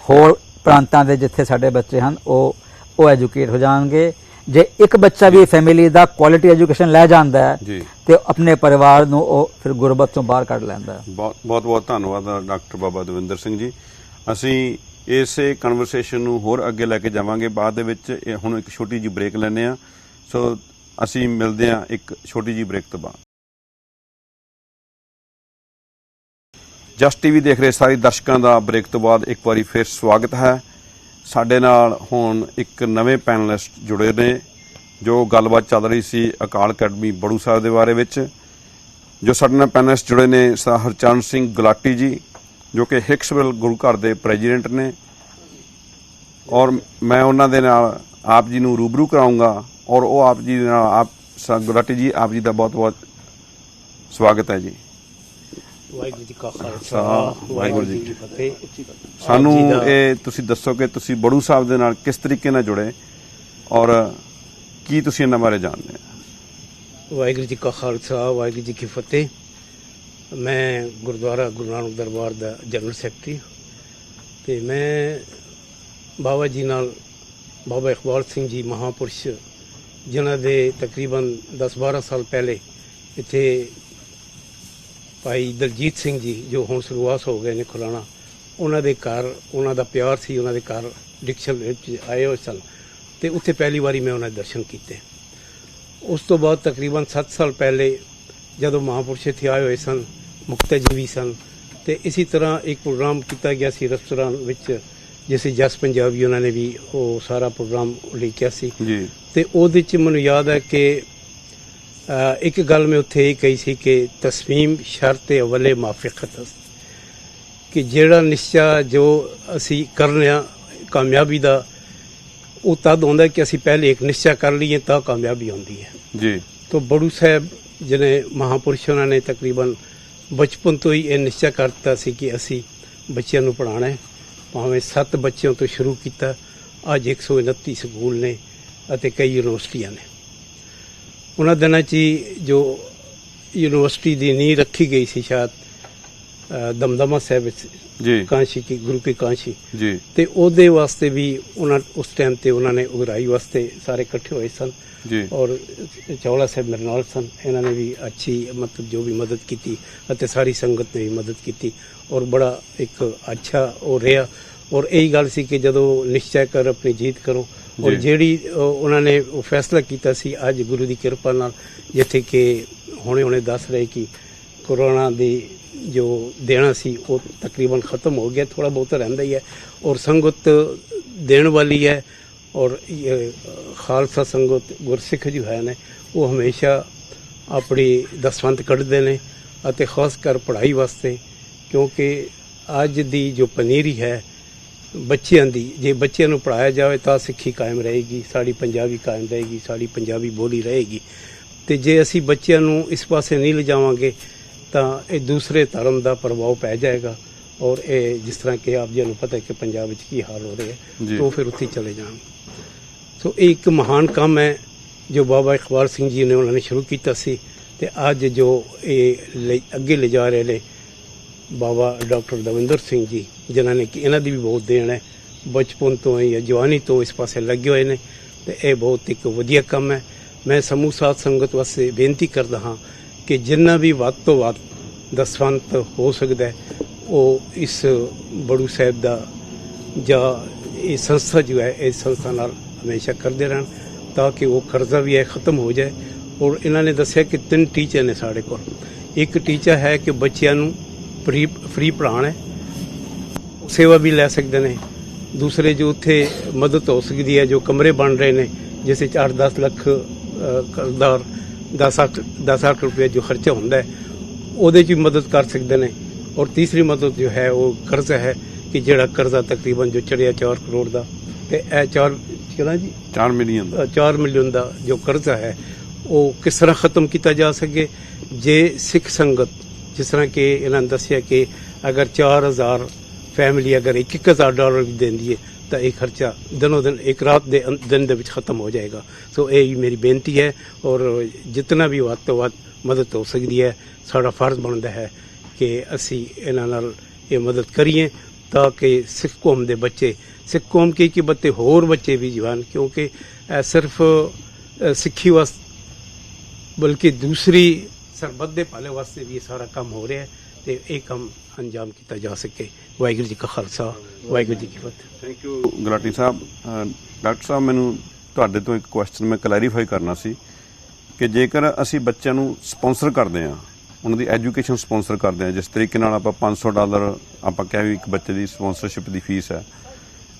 ਹੋਰ ਪ੍ਰਾਂਤਾਂ ਦੇ ਜਿੱਥੇ ਸਾਡੇ ਬੱਚੇ ਹਨ ਉਹ ਐਜੂਕੇਟ ਹੋ ਜਾਣਗੇ। ਜੇ ਇੱਕ ਬੱਚਾ ਵੀ ਫੈਮਿਲੀ ਦਾ ਕੁਆਲਿਟੀ ਐਜੂਕੇਸ਼ਨ ਲੈ ਜਾਂਦਾ ਹੈ ਜੀ ਤੇ ਆਪਣੇ ਪਰਿਵਾਰ ਨੂੰ ਉਹ ਫਿਰ ਗੁਰਬਤ ਤੋਂ ਬਾਹਰ ਕੱਢ ਲੈਂਦਾ ਹੈ। ਬਹੁਤ ਧੰਨਵਾਦ ਡਾਕਟਰ ਬਾਬਾ ਦਵਿੰਦਰ ਸਿੰਘ ਜੀ। ਅਸੀਂ ਇਸੇ ਕਨਵਰਸੇਸ਼ਨ ਨੂੰ ਹੋਰ ਅੱਗੇ ਲੈ ਕੇ ਜਾਵਾਂਗੇ ਬਾਅਦ ਦੇ ਵਿੱਚ। ਹੁਣ ਇੱਕ ਛੋਟੀ ਜਿਹੀ ਬ੍ਰੇਕ ਲੈਂਦੇ ਹਾਂ, ਸੋ ਅਸੀਂ ਮਿਲਦੇ ਹਾਂ ਇੱਕ ਛੋਟੀ ਜਿਹੀ ਬ੍ਰੇਕ ਤੋਂ ਬਾਅਦ। ਜਸਟ ਟੀਵੀ ਦੇਖ ਰਹੇ ਸਾਰੇ ਦਰਸ਼ਕਾਂ ਦਾ ਬ੍ਰੇਕ ਤੋਂ ਬਾਅਦ ਇੱਕ ਵਾਰੀ ਫਿਰ ਸਵਾਗਤ ਹੈ। ਸਾਡੇ ਨਾਲ ਹੁਣ ਇੱਕ ਨਵੇਂ ਪੈਨਲਿਸਟ ਜੁੜੇ ਨੇ ਜੋ ਗੱਲਬਾਤ ਚੱਲ ਰਹੀ ਸੀ ਅਕਾਲ ਅਕੈਡਮੀ ਬੜੂ ਸਾਹਿਬ ਦੇ ਬਾਰੇ ਵਿੱਚ। ਜੋ ਸਾਡੇ ਨਾਲ ਪੈਨਲਿਸਟ ਜੁੜੇ ਨੇ ਸਰ ਹਰਚਰਨ ਸਿੰਘ ਗੁਲਾਟੀ ਜੀ ਜੋ ਕਿ ਹਿਕਸਵਿਲ ਗੁਰੂ ਘਰ ਦੇ ਪ੍ਰੈਜ਼ੀਡੈਂਟ ਨੇ, ਔਰ ਮੈਂ ਉਹਨਾਂ ਦੇ ਨਾਲ ਆਪ ਜੀ ਨੂੰ ਰੂਬਰੂ ਕਰਾਉਂਗਾ ਔਰ ਉਹ ਆਪ ਜੀ ਦੇ ਨਾਲ ਆਪ ਸਰ ਗੁਲਾਟੀ ਜੀ ਆਪ ਜੀ ਦਾ ਬਹੁਤ ਬਹੁਤ ਸਵਾਗਤ ਹੈ ਜੀ। ਵਾਹਿਗੁਰੂ ਜੀ ਕਾ ਖਾਲਸਾ ਵਾਹਿਗੁਰੂ ਜੀ ਕੀ ਫਤਿਹ। ਸਾਨੂੰ ਇਹ ਤੁਸੀਂ ਦੱਸੋ ਕਿ ਤੁਸੀਂ ਬੜੂ ਸਾਹਿਬ ਦੇ ਨਾਲ ਕਿਸ ਤਰੀਕੇ ਨਾਲ ਜੁੜੇ ਔਰ ਕੀ ਤੁਸੀਂ ਇਹਨਾਂ ਬਾਰੇ ਜਾਣਦੇ ਹੋ? ਵਾਹਿਗੁਰੂ ਜੀ ਕਾ ਖਾਲਸਾ ਵਾਹਿਗੁਰੂ ਜੀ ਕੀ ਫਤਿਹ। ਮੈਂ ਗੁਰਦੁਆਰਾ ਗੁਰੂ ਨਾਨਕ ਦਰਬਾਰ ਦਾ ਜਨਰਲ ਸੈਕਟਰੀ ਤੇ ਮੈਂ ਬਾਬਾ ਜੀ ਨਾਲ ਬਾਬਾ ਇਕਬਾਲ ਸਿੰਘ ਜੀ ਮਹਾਪੁਰਸ਼ ਜਿਨ੍ਹਾਂ ਦੇ ਤਕਰੀਬਨ 10-12 ਸਾਲ ਪਹਿਲੇ ਇੱਥੇ ਭਾਈ ਦਲਜੀਤ ਸਿੰਘ ਜੀ ਜੋ ਹੁਣ ਸੁਰੂਆਤ ਹੋ ਗਏ ਨੇ ਖੁਰਾਣਾ, ਉਹਨਾਂ ਦੇ ਘਰ ਉਹਨਾਂ ਦਾ ਪਿਆਰ ਸੀ, ਉਹਨਾਂ ਦੇ ਘਰ ਡਿਕਸ਼ਨ ਵਿੱਚ ਆਏ ਹੋਏ ਸਨ ਤੇ ਉੱਥੇ ਪਹਿਲੀ ਵਾਰੀ ਮੈਂ ਉਹਨਾਂ ਦੇ ਦਰਸ਼ਨ ਕੀਤੇ। ਉਸ ਤੋਂ ਬਾਅਦ ਤਕਰੀਬਨ 7 ਸਾਲ ਪਹਿਲੇ ਜਦੋਂ ਮਹਾਂਪੁਰਸ਼ ਇੱਥੇ ਆਏ ਹੋਏ ਸਨ, ਮੁਕਤਜੀਵੀ ਸਨ, ਤੇ ਇਸੇ ਤਰ੍ਹਾਂ ਇੱਕ ਪ੍ਰੋਗਰਾਮ ਕੀਤਾ ਗਿਆ ਸੀ ਰੈਸਟੋਰੈਂਟ ਵਿੱਚ ਜਿਸੇ ਜਸ ਪੰਜਾਬੀ ਉਹਨਾਂ ਨੇ ਵੀ ਉਹ ਸਾਰਾ ਪ੍ਰੋਗਰਾਮ ਲਿਖਿਆ ਸੀ ਜੀ। ਤੇ ਉਹਦੇ 'ਚ ਮੈਨੂੰ ਯਾਦ ਹੈ ਕਿ ਇੱਕ ਗੱਲ ਮੈਂ ਉੱਥੇ ਇਹ ਕਹੀ ਸੀ ਕਿ ਤਸਮੀਮ ਸ਼ਰਤ ਅਵਲੇ ਮਾਫਿਕਤ ਕਿ ਜਿਹੜਾ ਨਿਸ਼ਚਾ ਜੋ ਅਸੀਂ ਕਰਨੇ ਆ ਕਾਮਯਾਬੀ ਦਾ ਉਹ ਤਦ ਹੁੰਦਾ ਕਿ ਅਸੀਂ ਪਹਿਲੇ ਇੱਕ ਨਿਸ਼ਚਾ ਕਰ ਲਈਏ ਤਾਂ ਕਾਮਯਾਬੀ ਆਉਂਦੀ ਹੈ ਜੀ। तो बड़ू साहब जिन्हें महापुरुषों ने तकरीबन बचपन तो ही यह निश्चय करता सी कि असी बच्चों को पढ़ाना है। भावें 7 बच्चों तो शुरू किया, अज 129 स्कूल ने अते कई यूनिवर्सिटियां ने। उन्होंने दिनों ची जो यूनिवर्सिटी की नींह रखी गई सी शायद दमदमा साहब जी कांशी की गुरु की कांशी जी ते ओदे वास्ते भी उन्होंने उस टाइम ते उन्होंने उगराई वास्ते सारे इकट्ठे हुए सन जी। और चौला साहब मेरे नाल सन, इन्होंने भी अच्छी मतलब जो भी मदद की अते सारी संगत ने भी मदद की और बड़ा एक अच्छा वो रहा। और यही गल सी कि जदों निश्चय कर अपनी जीत करो और जेड़ी उन्होंने फैसला किया सी अज गुरु की कृपा नाल जिथे कि हुणे हुणे दस रहे कि कोरोना दी जो देना सी वो तकरीबन ख़त्म हो गया, थोड़ा बहुत रहिंदा ही है और संगत देण वाली है। और खालसा संगत गुरसिख जो है ने वो हमेशा अपनी दसवंत कढ़ते ने अते खास कर पढ़ाई वास्ते, क्योंकि अज दी जो पनीरी है बच्चों की, जे बच्चों को पढ़ाया जाए तो सिक्खी कायम रहेगी, साड़ी पंजाबी कायम रहेगी, साड़ी पंजाबी बोली रहेगी। तो जे असी बच्चों को इस पासे नहीं ले जावांगे तो ये दूसरे धर्म का प्रभाव पै जाएगा और ये जिस तरह के आप जी को पता है कि पंजाब की हाल हो रहे हैं तो फिर उत्थे चले जाएंगे। तो एक महान काम है जो बाबा इकबाल सिंह जी ने उन्होंने शुरू किया सी ते अज जो ये अगे ले जा रहे ने बाबा डॉक्टर दविंदर सिंह जी जिन्होंने कि इन्हों की भी बहुत देन है, बचपन तो या जवानी तो इस पासे लगे हुए हैं तो यह बहुत एक वधिया काम है। मैं समूह साध संगत वास्ते बेनती करता हाँ कि जिन्ना भी वध तो वध दसवंत हो सकता है वो इस बड़ू साहब का जा ये संस्था जो है इस संस्था नाल हमेशा करते रहन ताकि वो कर्जा भी है ख़त्म हो जाए। और इन्होंने दसिया कि 3 टीचर ने साढ़े को, एक टीचर है कि बच्चों फ्री पढ़ाना है, सेवा भी लै सकते हैं। दूसरे जो उत्थे मदद हो सकती है, जो कमरे बन रहे हैं जैसे 8-10 लाख करदार 10 लाख रुपये जो खर्चा होता है ਉਹਦੇ 'ਚ भी मदद कर सकते हैं। और तीसरी मदद जो है वो कर्जा है कि जोड़ा कर्जा तकरीबन जो चढ़िया 4 करोड़ का तो 4 मिलियन का जो कर्जा है वो किस तरह ख़त्म किया जा सके। जे सिख संगत जिस तरह कि इन्होंने दसिया कि अगर 4000 फैमिली अगर $1,000 भी देंदी है ਤਾਂ ਇਹ ਖਰਚਾ ਦਿਨੋਂ ਦਿਨ ਇੱਕ ਰਾਤ ਦੇ ਦਿਨ ਦੇ ਵਿੱਚ ਖਤਮ ਹੋ ਜਾਏਗਾ। ਸੋ ਇਹ ਮੇਰੀ ਬੇਨਤੀ ਹੈ ਔਰ ਜਿਤਨਾ ਵੀ ਵੱਧ ਤੋਂ ਵੱਧ ਮਦਦ ਹੋ ਸਕਦੀ ਹੈ ਸਾਡਾ ਫਰਜ਼ ਬਣਦਾ ਹੈ ਕਿ ਅਸੀਂ ਇਹਨਾਂ ਨਾਲ ਇਹ ਮਦਦ ਕਰੀਏ ਤਾਂ ਕਿ ਸਿੱਖ ਕੌਮ ਦੇ ਬੱਚੇ, ਸਿੱਖ ਕੌਮ ਕੀ ਬੱਚੇ ਹੋਰ ਬੱਚੇ ਵੀ ਜਵਾਨ, ਕਿਉਂਕਿ ਇਹ ਸਿਰਫ ਸਿੱਖੀ ਵਾਸਤੇ ਬਲਕਿ ਦੂਸਰੀ ਸਰਬੱਤ ਦੇ ਭਲੇ ਵਾਸਤੇ ਵੀ ਇਹ ਸਾਰਾ ਕੰਮ ਹੋ ਰਿਹਾ ਹੈ ਤੇ ਇਹ ਕੰਮ ਅੰਜਾਮ ਕੀਤਾ ਜਾ ਸਕੇ। ਵਾਹਿਗੁਰੂ ਜੀ ਕਾ ਖਾਲਸਾ, ਵਾਹਿਗੁਰੂ ਜੀ ਕੀ ਫਤਿਹ। Thank you Gulati Sahib. Doctor ਸਾਹਿਬ, ਮੈਨੂੰ ਤੁਹਾਡੇ ਤੋਂ ਇੱਕ ਕੁਐਸਚਨ ਮੈਂ ਕਲੈਰੀਫਾਈ ਕਰਨਾ ਸੀ ਕਿ ਜੇਕਰ ਅਸੀਂ ਬੱਚਿਆਂ ਨੂੰ ਸਪਾਂਸਰ ਕਰਦੇ ਹਾਂ, ਉਹਨਾਂ ਦੀ ਐਜੂਕੇਸ਼ਨ ਸਪਾਂਸਰ ਕਰਦੇ ਹਾਂ, ਜਿਸ ਤਰੀਕੇ ਨਾਲ ਆਪਾਂ $500 ਆਪਾਂ ਕਹਿ ਵੀ ਇੱਕ ਬੱਚੇ ਦੀ ਸਪਾਂਸਰਸ਼ਿਪ ਦੀ ਫੀਸ ਹੈ,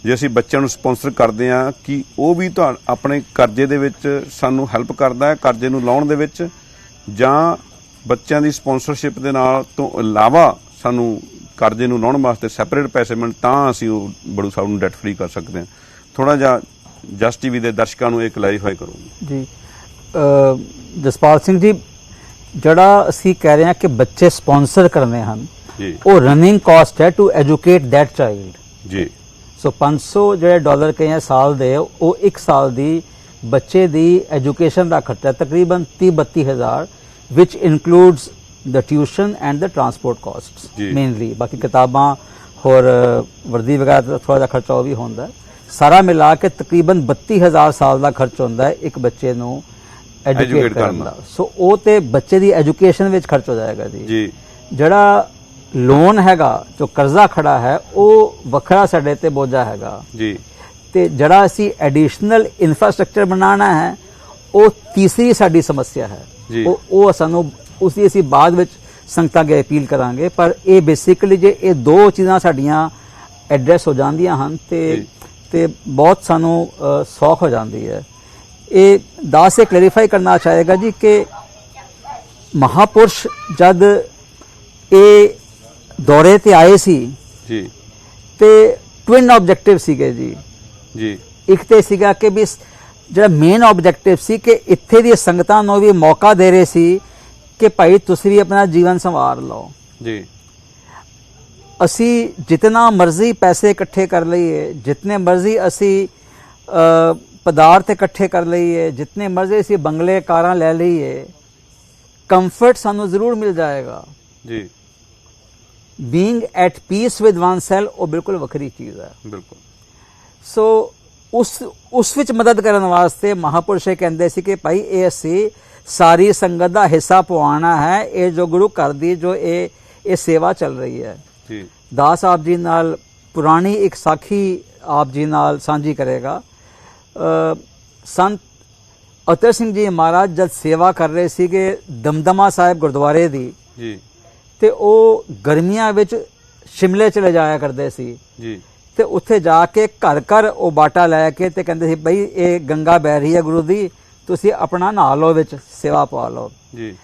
ਜੇ ਅਸੀਂ ਬੱਚਿਆਂ ਨੂੰ ਸਪਾਂਸਰ ਕਰਦੇ ਹਾਂ ਕਿ ਉਹ ਵੀ ਆਪਣੇ ਕਰਜ਼ੇ ਦੇ ਵਿੱਚ ਸਾਨੂੰ ਹੈਲਪ ਕਰਦਾ ਹੈ ਕਰਜ਼ੇ ਨੂੰ ਲਾਉਣ ਦੇ ਵਿੱਚ, ਜਾਂ ਬੱਚਿਆਂ ਦੀ ਸਪਾਂਸਰਸ਼ਿਪ ਦੇ ਨਾਲ ਤੋਂ ਇਲਾਵਾ ਸਾਨੂੰ ਕਰਜ਼ੇ ਨੂੰ ਲਾਉਣ ਵਾਸਤੇ ਸੈਪਰੇਟ ਪੈਸੇ ਮਿਲਣ ਤਾਂ ਅਸੀਂ ਉਹ ਬੜੂ ਸਾਹਿਬ ਨੂੰ ਡੈਟ ਫ੍ਰੀ ਕਰ ਸਕਦੇ ਹਾਂ? ਥੋੜਾ ਜਿਹਾ ਜਸਟ ਟੀਵੀ ਦੇ ਦਰਸ਼ਕਾਂ ਨੂੰ ਇਹ ਕਲੈਰੀਫਾਈ ਕਰੋ ਜੀ। ਜਸਪਾਲ ਸਿੰਘ ਜੀ, ਜਿਹੜਾ ਅਸੀਂ ਕਹਿ ਰਹੇ ਹਾਂ ਕਿ ਬੱਚੇ ਸਪਾਂਸਰ ਕਰਨੇ ਹਨ ਜੀ, ਉਹ ਰਨਿੰਗ ਕਾਸਟ ਹੈ ਟੂ ਐਜੂਕੇਟ ਦੈਟ ਚਾਈਲਡ। ਜੀ। ਸੋ $500 ਜਿਹੜੇ ਡਾਲਰ ਕਹੇ ਆ ਸਾਲ ਦੇ, ਉਹ ਇੱਕ ਸਾਲ ਦੀ ਬੱਚੇ ਦੀ ਐਜੂਕੇਸ਼ਨ ਦਾ ਖਰਚਾ ਤਕਰੀਬਨ 30-32 ਹਜ਼ਾਰ, which includes the tuition and the transport costs mainly. ਬਾਕੀ ਕਿਤਾਬਾਂ ਹੋਰ ਵਰਦੀ ਵਗੈਰਾ ਦਾ ਥੋੜਾ ਜਿਹਾ ਖਰਚਾ ਉਹ ਵੀ ਹੁੰਦਾ ਹੈ। ਸਾਰਾ ਮਿਲਾ ਕੇ ਤਕਰੀਬਨ 32,000 ਸਾਲ ਦਾ ਖਰਚ ਹੁੰਦਾ ਹੈ ਇੱਕ ਬੱਚੇ ਨੂੰ ਐਜੂਕੇਟ ਕਰਨ ਦਾ। ਸੋ ਉਹ ਤੇ ਬੱਚੇ ਦੀ ਐਜੂਕੇਸ਼ਨ ਵਿੱਚ ਖਰਚ ਹੋ ਜਾਏਗਾ ਜੀ। ਜਿਹੜਾ ਲੋਨ ਹੈਗਾ, ਜੋ ਕਰਜ਼ਾ ਖੜਾ ਹੈ, ਉਹ ਵੱਖਰਾ ਸਾਡੇ ਤੇ ਬੋਝਾ ਹੈਗਾ ਜੀ। ਤੇ ਜਿਹੜਾ ਅਸੀਂ ਐਡੀਸ਼ਨਲ ਇਨਫਰਾਸਟ੍ਰਕਚਰ ਬਣਾਉਣਾ ਹੈ, ਉਹ ਤੀਸਰੀ ਸਾਡੀ ਸਮੱਸਿਆ ਹੈ। ਉਹ ਸਾਨੂੰ ਉਸਦੀ ਅਸੀਂ ਬਾਅਦ ਵਿੱਚ ਸੰਗਤਾਂ ਅੱਗੇ ਅਪੀਲ ਕਰਾਂਗੇ। ਪਰ ਇਹ ਬੇਸਿਕਲੀ ਜੇ ਇਹ ਦੋ ਚੀਜ਼ਾਂ ਸਾਡੀਆਂ ਐਡਰੈਸ ਹੋ ਜਾਂਦੀਆਂ ਹਨ ਤੇ ਬਹੁਤ ਸਾਨੂੰ ਸੌਖ ਹੋ ਜਾਂਦੀ ਹੈ। ਇਹ ਦਾਸ ਸੇ ਕਲੈਰੀਫਾਈ ਕਰਨਾ ਚਾਹੇਗਾ ਜੀ ਕਿ ਮਹਾਪੁਰਸ਼ ਜਦ ਇਹ ਦੌਰੇ ਤੇ ਆਏ ਸੀ ਜੀ ਤੇ ਟਵਿਨ ਆਬਜੈਕਟਿਵ ਸੀਗੇ ਜੀ। ਇੱਕ ਤੇ ਸੀਗਾ ਕਿ ਵੀ ਜਿਹੜਾ ਮੇਨ ਆਬਜੈਕਟਿਵ ਸੀ ਕਿ ਇੱਥੇ ਦੀ ਸੰਗਤਾਂ ਨੂੰ ਵੀ ਮੌਕਾ ਦੇ ਰਹੇ ਸੀ ਕਿ ਭਾਈ ਤੁਸੀਂ ਵੀ ਆਪਣਾ ਜੀਵਨ ਸੰਵਾਰ ਲਓ ਜੀ। ਅਸੀਂ ਜਿਤਨਾ ਮਰਜ਼ੀ ਪੈਸੇ ਇਕੱਠੇ ਕਰ ਲਈਏ, ਜਿਤਨੇ ਮਰਜ਼ੀ ਅਸੀਂ ਪਦਾਰਥ ਇਕੱਠੇ ਕਰ ਲਈਏ, ਜਿਤਨੇ ਮਰਜ਼ੀ ਅਸੀਂ ਬੰਗਲੇ ਕਾਰਾਂ ਲੈ ਲਈਏ, ਕੰਫਰਟ ਸਾਨੂੰ ਜ਼ਰੂਰ ਮਿਲ ਜਾਏਗਾ ਜੀ। Being at peace with oneself ਉਹ ਬਿਲਕੁਲ ਵੱਖਰੀ ਚੀਜ਼ ਹੈ। ਬਿਲਕੁਲ। ਸੋ ਉਸ ਵਿੱਚ ਮਦਦ ਕਰਨ ਵਾਸਤੇ ਮਹਾਪੁਰਸ਼ ਇਹ ਕਹਿੰਦੇ ਸੀ ਕਿ ਭਾਈ ਇਹ ਅਸੀਂ ਸਾਰੀ ਸੰਗਤ ਦਾ ਹਿੱਸਾ ਪਵਾਉਣਾ ਹੈ। ਇਹ ਜੋ ਗੁਰੂ ਘਰ ਦੀ ਜੋ ਇਹ ਸੇਵਾ ਚੱਲ ਰਹੀ ਹੈ ਜੀ। ਦਾਸ ਆਪ ਜੀ ਨਾਲ ਪੁਰਾਣੀ ਇੱਕ ਸਾਖੀ ਆਪ ਜੀ ਨਾਲ ਸਾਂਝੀ ਕਰੇਗਾ। ਸੰਤ ਅਤਰ ਸਿੰਘ ਜੀ ਮਹਾਰਾਜ ਜਦ ਸੇਵਾ ਕਰ ਰਹੇ ਸੀਗੇ ਦਮਦਮਾ ਸਾਹਿਬ ਗੁਰਦੁਆਰੇ ਦੀ ਜੀ, ਤੇ ਉਹ ਗਰਮੀਆਂ ਵਿੱਚ ਸ਼ਿਮਲੇ ਚਲੇ ਜਾਇਆ ਕਰਦੇ ਸੀ ਜੀ। ਤੇ ਉੱਥੇ ਜਾ ਕੇ ਘਰ ਘਰ ਉਹ ਬਾਟਾ ਲੈ ਕੇ ਤੇ ਕਹਿੰਦੇ ਸੀ ਬਈ ਇਹ ਗੰਗਾ ਬਹਿ ਰਹੀ ਹੈ ਗੁਰੂ ਦੀ, ਤੁਸੀਂ ਆਪਣਾ ਨਹਾ ਲਓ, ਵਿੱਚ ਸੇਵਾ ਪਾ ਲਓ ਜੀ।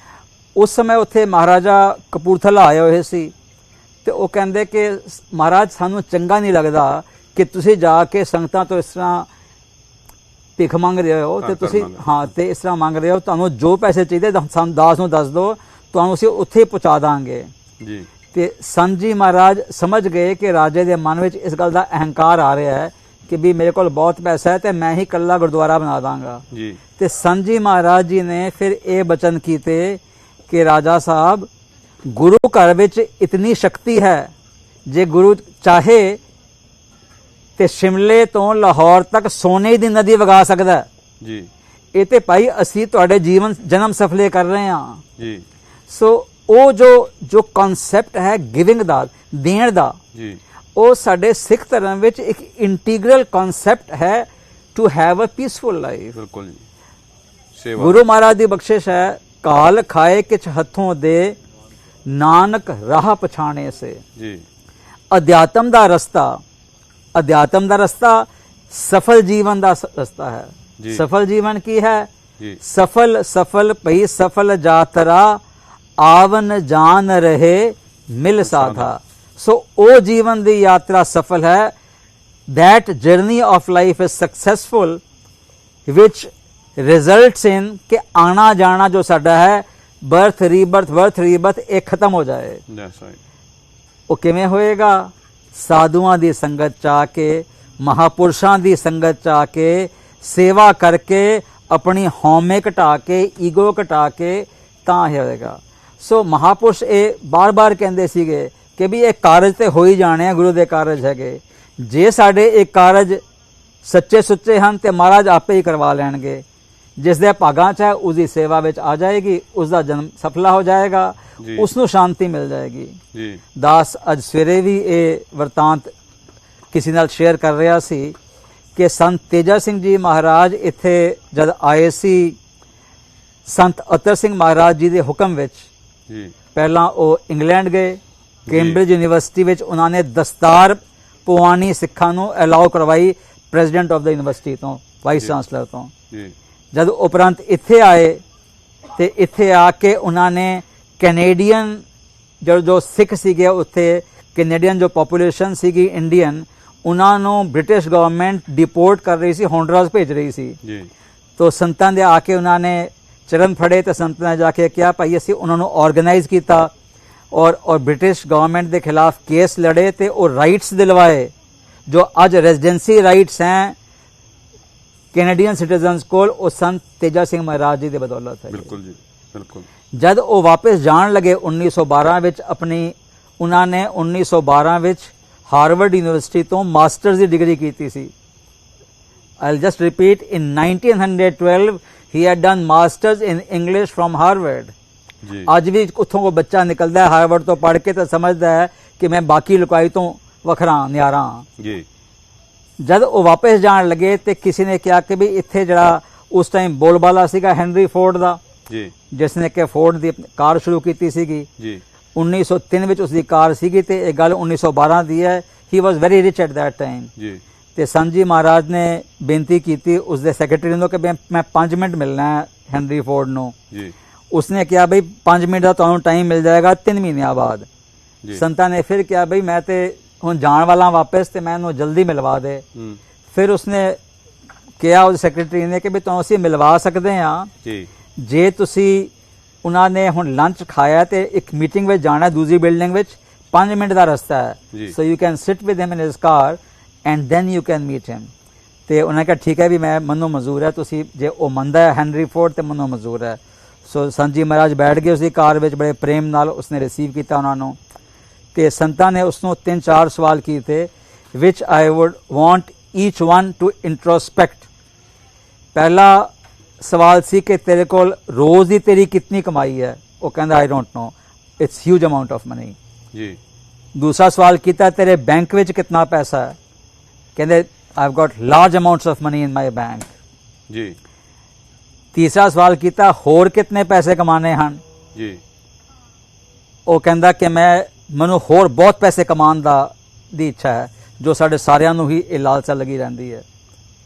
ਉਸ ਸਮੇਂ ਉੱਥੇ ਮਹਾਰਾਜਾ ਕਪੂਰਥਲਾ ਆਏ ਹੋਏ ਸੀ ਤੇ ਉਹ ਕਹਿੰਦੇ ਕਿ ਮਹਾਰਾਜ ਸਾਨੂੰ ਚੰਗਾ ਨਹੀਂ ਲੱਗਦਾ ਕਿ ਤੁਸੀਂ ਜਾ ਕੇ ਸੰਗਤਾਂ ਤੋਂ ਇਸ ਤਰ੍ਹਾਂ ਭਿੱਖ ਮੰਗ ਰਹੇ ਹੋ ਤੇ ਤੁਸੀਂ ਤੇ ਇਸ ਤਰ੍ਹਾਂ ਮੰਗ ਰਹੇ ਹੋ, ਤੁਹਾਨੂੰ ਜੋ ਪੈਸੇ ਚਾਹੀਦੇ ਸਾਨੂੰ ਦਾਸ ਨੂੰ ਦੱਸ ਦਿਓ, ਤੁਹਾਨੂੰ ਅਸੀਂ ਉੱਥੇ ਪਹੁੰਚਾ ਦਾਂਗੇ ਜੀ। ਤੇ ਸੰਤ ਜੀ ਮਹਾਰਾਜ ਸਮਝ ਗਏ ਕਿ ਰਾਜੇ ਦੇ ਮਨ ਵਿੱਚ ਇਸ ਗੱਲ ਦਾ ਅਹੰਕਾਰ ਆ ਰਿਹਾ ਹੈ ਕਿ ਵੀ ਮੇਰੇ ਕੋਲ ਬਹੁਤ ਪੈਸਾ ਹੈ ਤੇ ਮੈਂ ਹੀ ਇਕੱਲਾ ਗੁਰਦੁਆਰਾ ਬਣਾ ਦਾਂਗਾ ਜੀ। ਤੇ ਸੰਤ ਜੀ ਮਹਾਰਾਜ ਜੀ ਨੇ ਫਿਰ ਇਹ ਬਚਨ ਕੀਤੇ ਕਿ ਰਾਜਾ ਸਾਹਿਬ, ਗੁਰੂ ਘਰ ਵਿੱਚ ਇਤਨੀ ਸ਼ਕਤੀ ਹੈ, ਜੇ ਗੁਰੂ ਚਾਹੇ ਤੇ ਸ਼ਿਮਲੇ ਤੋਂ ਲਾਹੌਰ ਤੱਕ ਸੋਨੇ ਦੀ ਨਦੀ ਵਗਾ ਸਕਦਾ ਜੀ। ਇਹ ਤੇ ਭਾਈ ਅਸੀਂ ਤੁਹਾਡੇ ਜਨਮ ਸਫਲੇ ਕਰ ਰਹੇ ਹਾਂ ਜੀ। ਸੋ ਉਹ ਜੋ ਕਨਸੈਪਟ ਹੈ ਗਿਵਿੰਗ ਦਾ, ਦੇਣ ਦਾ ਜੀ, ਉਹ ਸਾਡੇ ਸਿੱਖ ਧਰਮ ਵਿੱਚ ਇੱਕ ਇੰਟੀਗਰਲ ਕਨਸੈਪਟ ਹੈ to have a peaceful life. ਬਿਲਕੁਲ ਜੀ। ਸੇਵਾ ਗੁਰੂ ਮਹਾਰਾਜ ਦੀ ਬਖਸ਼ਿਸ਼ ਹੈ। ਕਾਲ ਖਾਏ ਕਿਛ ਹੱਥੋਂ ਦੇ, ਨਾਨਕ ਰਾਹ ਪਛਾਣੇ ਸੇ ਜੀ। ਅਧਿਆਤਮ ਦਾ ਰਸਤਾ ਸਫਲ ਜੀਵਨ ਦਾ ਰਸਤਾ ਹੈ ਜੀ। ਸਫਲ ਜੀਵਨ ਕੀ ਹੈ ਜੀ? ਸਫਲ ਭਈ ਸਫਲ ਜਾਤਰਾ, ਆਵਨ ਜਾਨ ਰਹੇ ਮਿਲ ਸਾਧਾ। ਸੋ ਉਹ ਜੀਵਨ ਦੀ ਯਾਤਰਾ ਸਫਲ ਹੈ। that journey of life is successful which results in ਕਿ ਆਣਾ ਜਾਣਾ ਜੋ ਸਾਡਾ ਹੈ ਬਰਥ ਰੀਬਰਥ ਇਹ ਖਤਮ ਹੋ ਜਾਏ। ਉਹ ਕਿਵੇਂ ਹੋਏਗਾ? ਸਾਧੂਆਂ ਦੀ ਸੰਗਤ ਚ ਆ ਕੇ, ਮਹਾਪੁਰਸ਼ਾਂ ਦੀ ਸੰਗਤ ਚ ਆ ਕੇ ਸੇਵਾ ਕਰਕੇ ਆਪਣੀ ਹਉਮੈ ਘਟਾ ਕੇ ਈਗੋ ਘਟਾ ਕੇ ਤਾਂ ਇਹ ਹੋਏਗਾ। ਸੋ ਮਹਾਪੁਰਸ਼ ਇਹ ਬਾਰ-ਬਾਰ ਕਹਿੰਦੇ ਸੀਗੇ ਕਿ ਵੀ ਇਹ ਕਾਰਜ ਤੇ ਹੋ ਹੀ ਜਾਣੇ ਆ, ਗੁਰੂ ਦੇ ਕਾਰਜ ਹੈਗੇ। ਜੇ ਸਾਡੇ ਇਹ ਕਾਰਜ ਸੱਚੇ ਸੁੱਚੇ ਹਨ ਤੇ ਮਹਾਰਾਜ ਆਪੇ ਹੀ ਕਰਵਾ ਲੈਣਗੇ। ਜਿਸ ਦੇ ਭਾਗਾਂ 'ਚ ਹੈ ਉਸ ਦੀ ਸੇਵਾ ਵਿੱਚ ਆ ਜਾਏਗੀ, ਉਸ ਦਾ ਜਨਮ ਸਫਲਾ ਹੋ ਜਾਏਗਾ, ਉਸ ਨੂੰ ਸ਼ਾਂਤੀ ਮਿਲ ਜਾਏਗੀ ਜੀ। ਦਾਸ ਅੱਜ ਸਵੇਰੇ ਵੀ ਇਹ ਵਰਤਾਂਤ ਕਿਸੇ ਨਾਲ ਸ਼ੇਅਰ ਕਰ ਰਿਹਾ ਸੀ ਕਿ ਸੰਤ ਤੇਜਾ ਸਿੰਘ ਜੀ ਮਹਾਰਾਜ ਇੱਥੇ ਜਦ ਆਏ ਸੀ ਸੰਤ ਅਤਰ ਸਿੰਘ ਮਹਾਰਾਜ ਜੀ ਦੇ ਹੁਕਮ ਵਿੱਚ ਜੀ, ਪਹਿਲਾਂ ਉਹ ਇੰਗਲੈਂਡ ਗਏ, ਕੈਂਬਰਿਜ ਯੂਨੀਵਰਸਿਟੀ ਵਿੱਚ ਉਹਨਾਂ ਨੇ ਦਸਤਾਰ ਪਵਾਣੀ ਸਿੱਖਾਂ ਨੂੰ ਅਲਾਉ ਕਰਵਾਈ ਪ੍ਰੈਜ਼ੀਡੈਂਟ ਆਫ ਦਾ ਯੂਨੀਵਰਸਿਟੀ ਤੋਂ, ਵਾਈਸ ਚਾਂਸਲਰ ਤੋਂ। ਜਦ ਉਪਰੰਤ ਇੱਥੇ ਆਏ ਤੇ ਇੱਥੇ ਆ ਕੇ ਉਹਨਾਂ ਨੇ ਕੈਨੇਡੀਅਨ ਜੋ ਸਿੱਖ ਸੀਗੇ ਉੱਥੇ, ਕੈਨੇਡੀਅਨ ਜੋ ਪੋਪੂਲੇਸ਼ਨ ਸੀਗੀ ਇੰਡੀਅਨ, ਉਹਨਾਂ ਨੂੰ ਬ੍ਰਿਟਿਸ਼ ਗਵਰਨਮੈਂਟ ਡਿਪੋਰਟ ਕਰ ਰਹੀ ਸੀ, ਹੋਂਡਰਾਸ ਭੇਜ ਰਹੀ ਸੀ ਜੀ। ਤੋ ਸੰਤਾਂ ਦੇ ਆ ਕੇ ਉਹਨਾਂ ਨੇ ਚਰਨ ਫੜੇ ਤੇ ਸੰਤਾਂ ਨੇ ਜਾ ਕੇ ਕਿਹਾ ਭਾਈ ਅਸੀਂ ਉਹਨਾਂ ਨੂੰ ਆਰਗੇਨਾਈਜ਼ ਕੀਤਾ ਔਰ ਬ੍ਰਿਟਿਸ਼ ਗਵਰਨਮੈਂਟ ਦੇ ਖਿਲਾਫ ਕੇਸ ਲੜੇ ਤੇ ਉਹ ਰਾਈਟਸ ਦਿਲਵਾਏ ਜੋ ਅੱਜ ਰੈਜ਼ੀਡੈਂਸੀ ਰਾਈਟਸ हैं कैनेडियन सिटीजन्स ਕੋਲ, ਉਹ ਸੰਤ ਤੇਜਾ ਸਿੰਘ ਮਹਾਰਾਜ ਜੀ ਦੇ ਬਦੌਲਤ ਹੈ। ਬਿਲਕੁਲ ਜੀ, ਬਿਲਕੁਲ। ਜਦ ਉਹ ਵਾਪਸ ਜਾਣ ਲਗੇ 1912 ਵਿੱਚ ਉਹਨਾਂ ਨੇ 1912 ਵਿੱਚ ਹਾਰਵਰਡ ਯੂਨੀਵਰਸਿਟੀ ਤੋਂ ਮਾਸਟਰਸ ਦੀ ਡਿਗਰੀ ਕੀਤੀ ਸੀ। I'll just repeat, in 1912 he had done masters in English from Harvard ਜੀ। ਅੱਜ ਵੀ ਉੱਥੋਂ ਕੋ ਬੱਚਾ ਨਿਕਲਦਾ ਹੈ ਹਾਰਵਰਡ ਤੋਂ ਪੜ੍ਹ ਕੇ ਤਾਂ ਸਮਝਦਾ ਹੈ ਕਿ ਮੈਂ ਬਾਕੀ ਲੁਕਾਈ ਤੋਂ ਵੱਖਰਾ ਨਿਆਰਾ ਜੀ। ਜਦ ਉਹ ਵਾਪਸ ਜਾਣ ਲੱਗੇ ਤੇ ਕਿਸੇ ਨੇ ਕਿਹਾ ਕਿ ਵੀ ਇੱਥੇ ਜਿਹੜਾ ਉਸ ਟਾਈਮ ਬੋਲਬਾਲਾ ਸੀਗਾ ਹੈਨਰੀ ਫੋਰਡ ਦਾ ਜੀ, ਜਿਸ ਨੇ ਕਿ ਫੋਰਡ ਦੀ ਕਾਰ ਸ਼ੁਰੂ ਕੀਤੀ ਸੀਗੀ ਜੀ। 1903 ਵਿੱਚ ਉਸ ਦੀ ਕਾਰ ਸੀਗੀ ਤੇ ਇਹ ਗੱਲ 1912 ਦੀ ਹੈ। He was very rich at that time ji. ਤੇ ਸੰਤ ਜੀ ਮਹਾਰਾਜ ਨੇ ਬੇਨਤੀ ਕੀਤੀ ਉਸ ਦੇ ਸੈਕਟਰੀ ਨੂੰ ਕਿ ਮੈਂ 5 ਮਿੰਟ ਮਿਲਣਾ ਹੈ ਹੈਨਰੀ ਫੋਰਡ ਨੂੰ ਜੀ। ਉਸਨੇ ਕਿਹਾ ਬਈ 5 ਮਿੰਟ ਦਾ ਤੁਹਾਨੂੰ ਟਾਈਮ ਮਿਲ ਜਾਏਗਾ 3 ਮਹੀਨਿਆਂ ਬਾਅਦ। ਸੰਤਾਂ ਨੇ ਫਿਰ ਕਿਹਾ ਬਈ ਮੈਂ ਤੇ ਹੁਣ ਜਾਣ ਵਾਲਾ ਵਾਪਸ ਤੇ ਮੈਂ ਇਹਨੂੰ ਜਲਦੀ ਮਿਲਵਾ ਦੇ। ਫਿਰ ਉਸਨੇ ਕਿਹਾ ਉਸ ਸੈਕਟਰੀ ਨੇ ਕਿ ਵੀ ਤੁਹਾਨੂੰ ਅਸੀਂ ਮਿਲਵਾ ਸਕਦੇ ਹਾਂ ਜੇ ਤੁਸੀਂ ਉਹਨਾਂ ਨੇ ਹੁਣ ਲੰਚ ਖਾਇਆ ਤੇ ਇੱਕ ਮੀਟਿੰਗ ਵਿੱਚ ਜਾਣਾ ਦੂਜੀ ਬਿਲਡਿੰਗ ਵਿੱਚ 5 ਮਿੰਟ ਦਾ ਰਸਤਾ ਹੈ। So you can sit with him in his car and then you can meet him. ਤੇ ਉਹਨਾਂ ਕਿਹਾ ਠੀਕ ਹੈ ਵੀ ਮੈਂ ਮੈਨੂੰ ਮਨਜ਼ੂਰ ਹੈ, ਤੁਸੀਂ ਜੇ ਉਹ ਮੰਨਦਾ ਹੈ ਹੈਨਰੀ ਫੋਰਡ ਤੇ ਮੈਨੂੰ ਮਨਜ਼ੂਰ ਹੈ। ਸੋ ਸੰਤ ਜੀ ਮਹਾਰਾਜ ਬੈਠ ਗਏ ਉਸਦੀ ਕਾਰ ਵਿੱਚ, ਬੜੇ ਪ੍ਰੇਮ ਨਾਲ ਉਸਨੇ ਰਿਸੀਵ ਕੀਤਾ ਉਹਨਾਂ ਨੂੰ। ਤੇ ਸੰਤਾਂ ਨੇ ਉਸਨੂੰ 3-4 ਸਵਾਲ ਕੀਤੇ which I would want each one to introspect. ਪਹਿਲਾ ਸਵਾਲ ਸੀ ਕਿ ਤੇਰੇ ਕੋਲ ਰੋਜ਼ ਦੀ ਤੇਰੀ ਕਿਤਨੀ ਕਮਾਈ ਹੈ? ਉਹ ਕਹਿੰਦਾ I don't know, it's huge amount of money ਜੀ। ਦੂਸਰਾ ਸਵਾਲ ਕੀਤਾ ਤੇਰੇ ਬੈਂਕ ਵਿੱਚ ਕਿਤਨਾ ਪੈਸਾ ਹੈ? ਕਹਿੰਦੇ I have got large amounts of money in my bank ਜੀ। ਤੀਸਰਾ ਸਵਾਲ ਕੀਤਾ ਹੋਰ ਕਿਤਨੇ ਪੈਸੇ ਕਮਾਣੇ ਹਨ ਜੀ? ਉਹ ਕਹਿੰਦਾ ਕਿ ਮੈਨੂੰ ਹੋਰ ਬਹੁਤ ਪੈਸੇ ਕਮਾਉਣ ਦੀ ਇੱਛਾ ਹੈ, ਜੋ ਸਾਡੇ ਸਾਰਿਆਂ ਨੂੰ ਹੀ ਇਹ ਲਾਲਸਾ ਲੱਗੀ ਰਹਿੰਦੀ ਹੈ।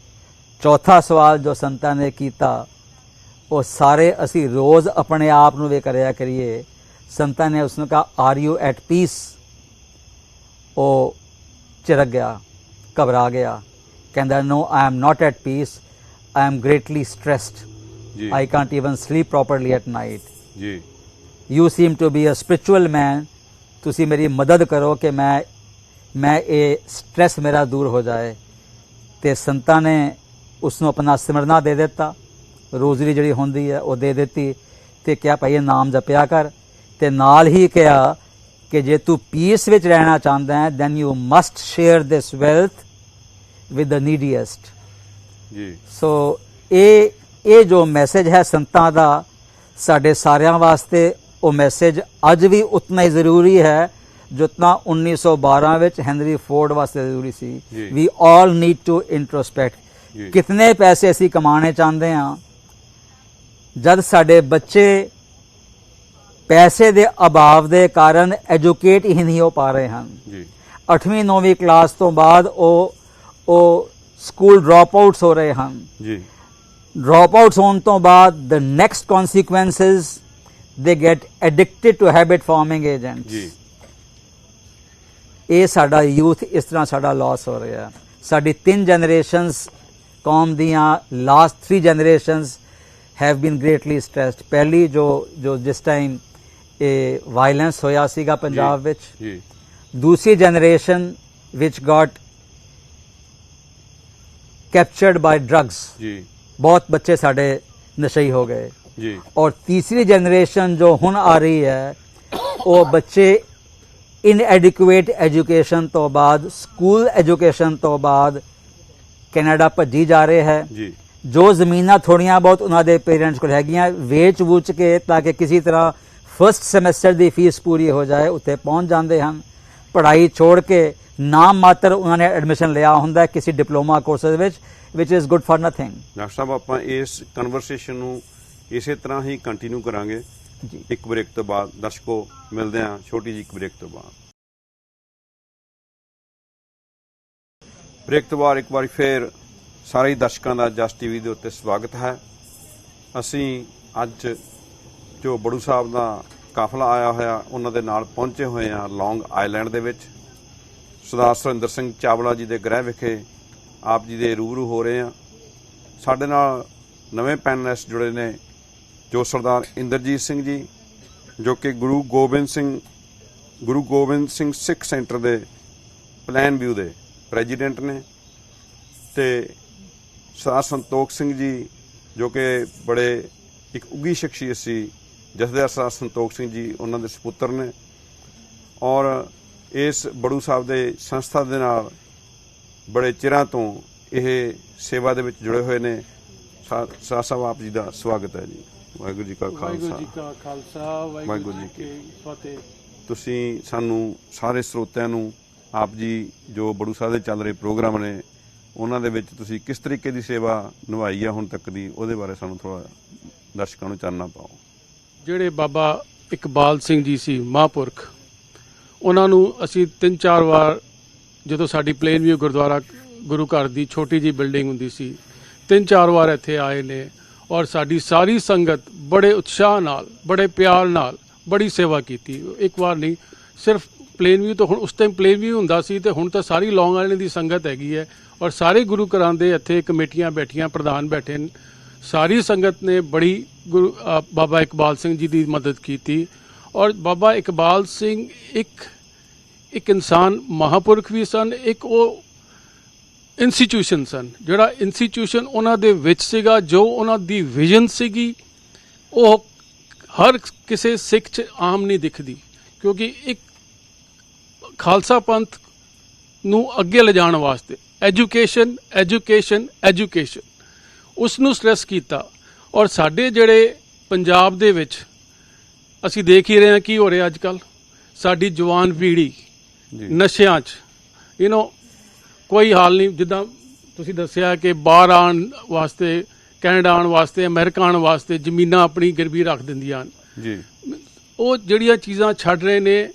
ਚੌਥਾ ਸਵਾਲ ਜੋ ਸੰਤਾਂ ਨੇ ਕੀਤਾ ਉਹ ਸਾਰੇ ਅਸੀਂ ਰੋਜ਼ ਆਪਣੇ ਆਪ ਨੂੰ ਵੀ ਕਰਿਆ ਕਰੀਏ। ਸੰਤਾਂ ਨੇ ਉਸਨੂੰ ਕਿਹਾ ਆਰ ਯੂ ਐਟ ਪੀਸ? ਉਹ ਝਿੜਕ ਗਿਆ, ਘਬਰਾ ਗਿਆ, ਕਹਿੰਦਾ no I am not at peace, I am greatly stressed, I can't even sleep properly at night ਜੀ। You seem to be a spiritual man, ਤੁਸੀਂ ਮੇਰੀ ਮਦਦ ਕਰੋ ਕਿ ਮੈਂ ਇਹ ਸਟ੍ਰੈਸ ਮੇਰਾ ਦੂਰ ਹੋ ਜਾਏ। ਤੇ ਸੰਤਾਂ ਨੇ ਉਸ ਨੂੰ ਆਪਣਾ ਸਿਮਰਨਾ ਦੇ ਦਿੱਤਾ, ਰੋਜ਼ਰੀ ਜਿਹੜੀ ਹੁੰਦੀ ਹੈ ਉਹ ਦੇ ਦਿੱਤੀ ਤੇ ਕਿਹਾ ਭਾਈ ਇਹ ਨਾਮ ਜਪਿਆ ਕਰ। ਤੇ ਨਾਲ ਹੀ ਕਿਹਾ ਕਿ ਜੇ ਤੂੰ ਪੀਸ ਵਿੱਚ ਰਹਿਣਾ ਚਾਹੁੰਦਾ ਹੈ then you must share this wealth with the neediest ਜੀ। ਸੋ ਇਹ ਜੋ ਮੈਸੇਜ ਹੈ ਸੰਤਾਂ ਦਾ ਸਾਡੇ ਸਾਰਿਆਂ ਵਾਸਤੇ, ਉਹ ਮੈਸੇਜ ਅੱਜ ਵੀ ਉਤਨਾ ਹੀ ਜ਼ਰੂਰੀ ਹੈ ਜਿਤਨਾ 1912 ਵਿੱਚ ਹੈਨਰੀ ਫੋਰਡ ਵਾਸਤੇ ਜ਼ਰੂਰੀ ਸੀ। ਵੀ ਆਲ ਨੀਡ ਟੂ ਇੰਟਰੋਸਪੈਕਟ। ਕਿਤਨੇ ਪੈਸੇ ਅਸੀਂ ਕਮਾਣੇ ਚਾਹੁੰਦੇ ਹਾਂ? ਜਦ ਸਾਡੇ ਬੱਚੇ ਪੈਸੇ ਦੇ ਅਭਾਵ ਦੇ ਕਾਰਨ ਐਜੂਕੇਟ ਹੀ ਨਹੀਂ ਹੋ ਪਾ ਰਹੇ ਹਨ। 8ਵੀਂ 9ਵੀਂ ਕਲਾਸ ਤੋਂ ਬਾਅਦ ਉਹ ਸਕੂਲ ਡ੍ਰੌਪ ਆਊਟਸ ਹੋ ਰਹੇ ਹਨ ਜੀ। ਡ੍ਰੌਪ ਆਊਟਸ ਹੋਣ ਤੋਂ ਬਾਅਦ ਦ next consequences they get addicted to habit forming agents ji. ਇਹ ਸਾਡਾ ਯੂਥ ਇਸ ਤਰ੍ਹਾਂ ਸਾਡਾ ਲਾਸ ਹੋ ਰਿਹਾ। ਸਾਡੀ 3 ਜਨਰੇਸ਼ਨਸ ਕੌਮ ਦੀਆਂ last 3 generations have been greatly stressed. ਪਹਿਲੀ ਜੋ ਜਿਸ ਟਾਈਮ ਇਹ ਵਾਇਲੈਂਸ ਹੋਇਆ ਸੀਗਾ ਪੰਜਾਬ ਵਿੱਚ, ਦੂਸਰੀ generation which got captured by drugs, जी बहुत बच्चे साढ़े नशई हो गए। जी और तीसरी जनरेशन जो हुन आ रही है वो बच्चे इनएडिकुएट एजुकेशन तो बाद, स्कूल एजुकेशन तो बाद कनाडा भज्जी जा रहे हैं। जी जो ਜ਼ਮੀਨਾਂ ਥੋੜੀਆਂ ਬਹੁਤ ਉਹਨਾਂ ਦੇ ਪੇਰੈਂਟਸ ਕੋਲ ਹੈਗੀਆਂ ਵੇਚ ਵੂਚ ਕੇ ਤਾਂ ਕਿ ਕਿਸੇ ਤਰ੍ਹਾਂ ਫਸਟ ਸਮੈਸਟਰ ਦੀ ਫੀਸ ਪੂਰੀ ਹੋ ਜਾਏ ਉੱਥੇ ਪਹੁੰਚ ਜਾਂਦੇ ਹਨ। ਪੜ੍ਹਾਈ ਛੋੜ ਕੇ ਨਾਮ ਮਾਤਰ ਉਹਨਾਂ ਨੇ ਐਡਮਿਸ਼ਨ ਲਿਆ ਹੁੰਦਾ ਕਿਸੇ ਡਿਪਲੋਮਾ ਕੋਰਸਿਸ ਵਿੱਚ, which is good for nothing. Doctor ਸਾਹਿਬ ਆਪਾਂ ਇਸ ਕਨਵਰਸੇਸ਼ਨ ਨੂੰ ਇਸੇ ਤਰ੍ਹਾਂ ਹੀ ਕੰਟੀਨਿਊ ਕਰਾਂਗੇ ਜੀ। ਇੱਕ ਬ੍ਰੇਕ ਤੋਂ ਬਾਅਦ। ਦਰਸ਼ਕੋ ਮਿਲਦੇ ਹਾਂ ਛੋਟੀ ਜਿਹੀ ਇੱਕ ਬ੍ਰੇਕ ਤੋਂ ਬਾਅਦ। ਬ੍ਰੇਕ ਤੋਂ ਬਾਅਦ ਇੱਕ ਵਾਰੀ ਫੇਰ ਸਾਰੇ ਦਰਸ਼ਕਾਂ ਦਾ ਜਸ ਟੀਵੀ ਦੇ ਉੱਤੇ ਸਵਾਗਤ ਹੈ। ਅਸੀਂ ਅੱਜ ਜੋ ਬੜੂ ਸਾਹਿਬ ਦਾ ਕਾਫਲਾ ਆਇਆ ਹੋਇਆ ਉਹਨਾਂ ਦੇ ਨਾਲ ਪਹੁੰਚੇ ਹੋਏ ਹਾਂ ਲੌਂਗ ਆਈਲੈਂਡ ਦੇ ਵਿੱਚ। ਸਰਦਾਰ ਸੁਰਿੰਦਰ ਸਿੰਘ ਚਾਵਲਾ ਜੀ ਦੇ ਗ੍ਰਹਿ ਵਿਖੇ ਆਪ ਜੀ ਦੇ ਰੂਬਰੂ ਹੋ ਰਹੇ ਹਾਂ। ਸਾਡੇ ਨਾਲ ਨਵੇਂ ਪੈਨਲਿਸਟ ਜੁੜੇ ਨੇ ਜੋ ਸਰਦਾਰ ਇੰਦਰਜੀਤ ਸਿੰਘ ਜੀ ਜੋ ਕਿ ਗੁਰੂ ਗੋਬਿੰਦ ਸਿੰਘ ਸਿੱਖ ਸੈਂਟਰ ਦੇ ਪਲਾਨ ਵਿਊ ਦੇ ਪ੍ਰੈਜ਼ੀਡੈਂਟ ਨੇ, ਤੇ ਸਰਦਾਰ ਸੰਤੋਖ ਸਿੰਘ ਜੀ ਜੋ ਕਿ ਬੜੇ ਇੱਕ ਉੱਘੀ ਸ਼ਖਸੀਅਤ ਸੀ ਜਥੇਦਾਰ ਸਰਦਾਰ ਸੰਤੋਖ ਸਿੰਘ ਜੀ ਉਹਨਾਂ ਦੇ ਸਪੁੱਤਰ ਨੇ, ਔਰ ਇਸ ਬੜੂ ਸਾਹਿਬ ਦੇ ਸੰਸਥਾ ਦੇ ਨਾਲ ਬੜੇ ਚਿਰਾਂ ਤੋਂ ਇਹ ਸੇਵਾ ਦੇ ਵਿੱਚ ਜੁੜੇ ਹੋਏ ਨੇ। ਸਰਦਾਰ ਸਾਹਿਬ ਆਪ ਜੀ ਦਾ ਸਵਾਗਤ ਹੈ ਜੀ। ਵਾਹਿਗੁਰੂ ਜੀ ਕਾ ਖਾਲਸਾ ਵਾਹਿਗੁਰੂ ਜੀ ਕੀ ਫਤਿਹ। ਤੁਸੀਂ ਸਾਨੂੰ ਸਾਰੇ ਸਰੋਤਿਆਂ ਨੂੰ ਆਪ ਜੀ ਜੋ ਬੜੂ ਸਾਹਿਬ ਦੇ ਚੱਲ ਰਹੇ ਪ੍ਰੋਗਰਾਮ ਨੇ ਉਹਨਾਂ ਦੇ ਵਿੱਚ ਤੁਸੀਂ ਕਿਸ ਤਰੀਕੇ ਦੀ ਸੇਵਾ ਨਿਭਾਈ ਆ ਹੁਣ ਤੱਕ ਦੀ, ਉਹਦੇ ਬਾਰੇ ਸਾਨੂੰ ਥੋੜਾ ਦਰਸ਼ਕਾਂ ਨੂੰ ਚਾਨਣਾ ਪਾਓ। ਜਿਹੜੇ ਬਾਬਾ ਇਕਬਾਲ ਸਿੰਘ ਜੀ ਸੀ ਮਹਾਂਪੁਰਖ, ਉਹਨਾਂ ਨੂੰ ਅਸੀਂ 3-4 ਵਾਰ ਜਦੋਂ ਸਾਡੀ ਪਲੇਨ ਵਿਊ ਗੁਰਦੁਆਰਾ ਗੁਰੂ ਘਰ ਦੀ ਛੋਟੀ ਜਿਹੀ ਬਿਲਡਿੰਗ ਹੁੰਦੀ ਸੀ 3-4 ਵਾਰ ਇੱਥੇ ਆਏ ਨੇ ਔਰ ਸਾਡੀ ਸਾਰੀ ਸੰਗਤ ਬੜੇ ਉਤਸ਼ਾਹ ਨਾਲ ਬੜੇ ਪਿਆਰ ਨਾਲ ਬੜੀ ਸੇਵਾ ਕੀਤੀ। ਇੱਕ ਵਾਰ ਨਹੀਂ, ਸਿਰਫ ਪਲੇਨ ਵਿਊ ਤੋਂ ਹੁਣ ਉਸ ਟਾਈਮ ਪਲੇਨ ਵਿਊ ਹੁੰਦਾ ਸੀ ਤੇ ਹੁਣ ਤਾਂ ਸਾਰੀ ਲੌਂਗ ਆਈਲੈਂਡ ਦੀ ਸੰਗਤ ਹੈਗੀ ਹੈ ਔਰ ਸਾਰੇ ਗੁਰੂ ਘਰਾਂ ਦੇ ਇੱਥੇ ਕਮੇਟੀਆਂ ਬੈਠੀਆਂ, ਪ੍ਰਧਾਨ ਬੈਠੇ ਨੇ, ਸਾਰੀ ਸੰਗਤ ਨੇ ਬੜੀ ਬਾਬਾ ਇਕਬਾਲ ਸਿੰਘ ਜੀ ਦੀ ਮਦਦ ਕੀਤੀ। ਔਰ ਬਾਬਾ ਇਕਬਾਲ ਸਿੰਘ ਇੱਕ ਇਨਸਾਨ ਮਹਾਂਪੁਰਖ ਵੀ ਸਨ, ਇੱਕ ਉਹ ਇੰਸਟੀਟਿਊਸ਼ਨ ਸਨ ਜਿਹੜਾ ਇੰਸਟੀਟਿਊਸ਼ਨ ਉਹਨਾਂ ਦੇ ਵਿੱਚ ਸੀਗਾ, ਜੋ ਉਹਨਾਂ ਦੀ ਵਿਜ਼ਨ ਸੀਗੀ ਉਹ ਹਰ ਕਿਸੇ ਸਿੱਖ 'ਚ ਆਮ ਨਹੀਂ ਦਿਖਦੀ, ਕਿਉਂਕਿ ਇੱਕ ਖਾਲਸਾ ਪੰਥ ਨੂੰ ਅੱਗੇ ਲਿਜਾਣ ਵਾਸਤੇ ਐਜੂਕੇਸ਼ਨ ਉਸ ਨੂੰ ਸਟ੍ਰੈਸ ਕੀਤਾ। ਔਰ ਸਾਡੇ ਜਿਹੜੇ ਪੰਜਾਬ ਦੇ ਵਿੱਚ ਅਸੀਂ ਦੇਖ ਹੀ ਰਹੇ ਹਾਂ ਕੀ ਹੋ ਰਿਹਾ ਅੱਜ ਕੱਲ੍ਹ, ਸਾਡੀ ਜਵਾਨ ਪੀੜ੍ਹੀ ਨਸ਼ਿਆਂ 'ਚ ਕੋਈ ਹਾਲ ਨਹੀਂ। ਜਿੱਦਾਂ ਤੁਸੀਂ ਦੱਸਿਆ ਕਿ ਬਾਹਰ ਆਉਣ ਵਾਸਤੇ, ਕੈਨੇਡਾ ਆਉਣ ਵਾਸਤੇ, ਅਮਰੀਕਾ ਆਉਣ ਵਾਸਤੇ ਜ਼ਮੀਨਾਂ ਆਪਣੀ ਗਿਰਵੀ ਰੱਖ ਦਿੰਦੀਆਂ ਹਨ ਜੀ। ਉਹ ਜਿਹੜੀਆਂ ਚੀਜ਼ਾਂ ਛੱਡ ਰਹੇ ਨੇ,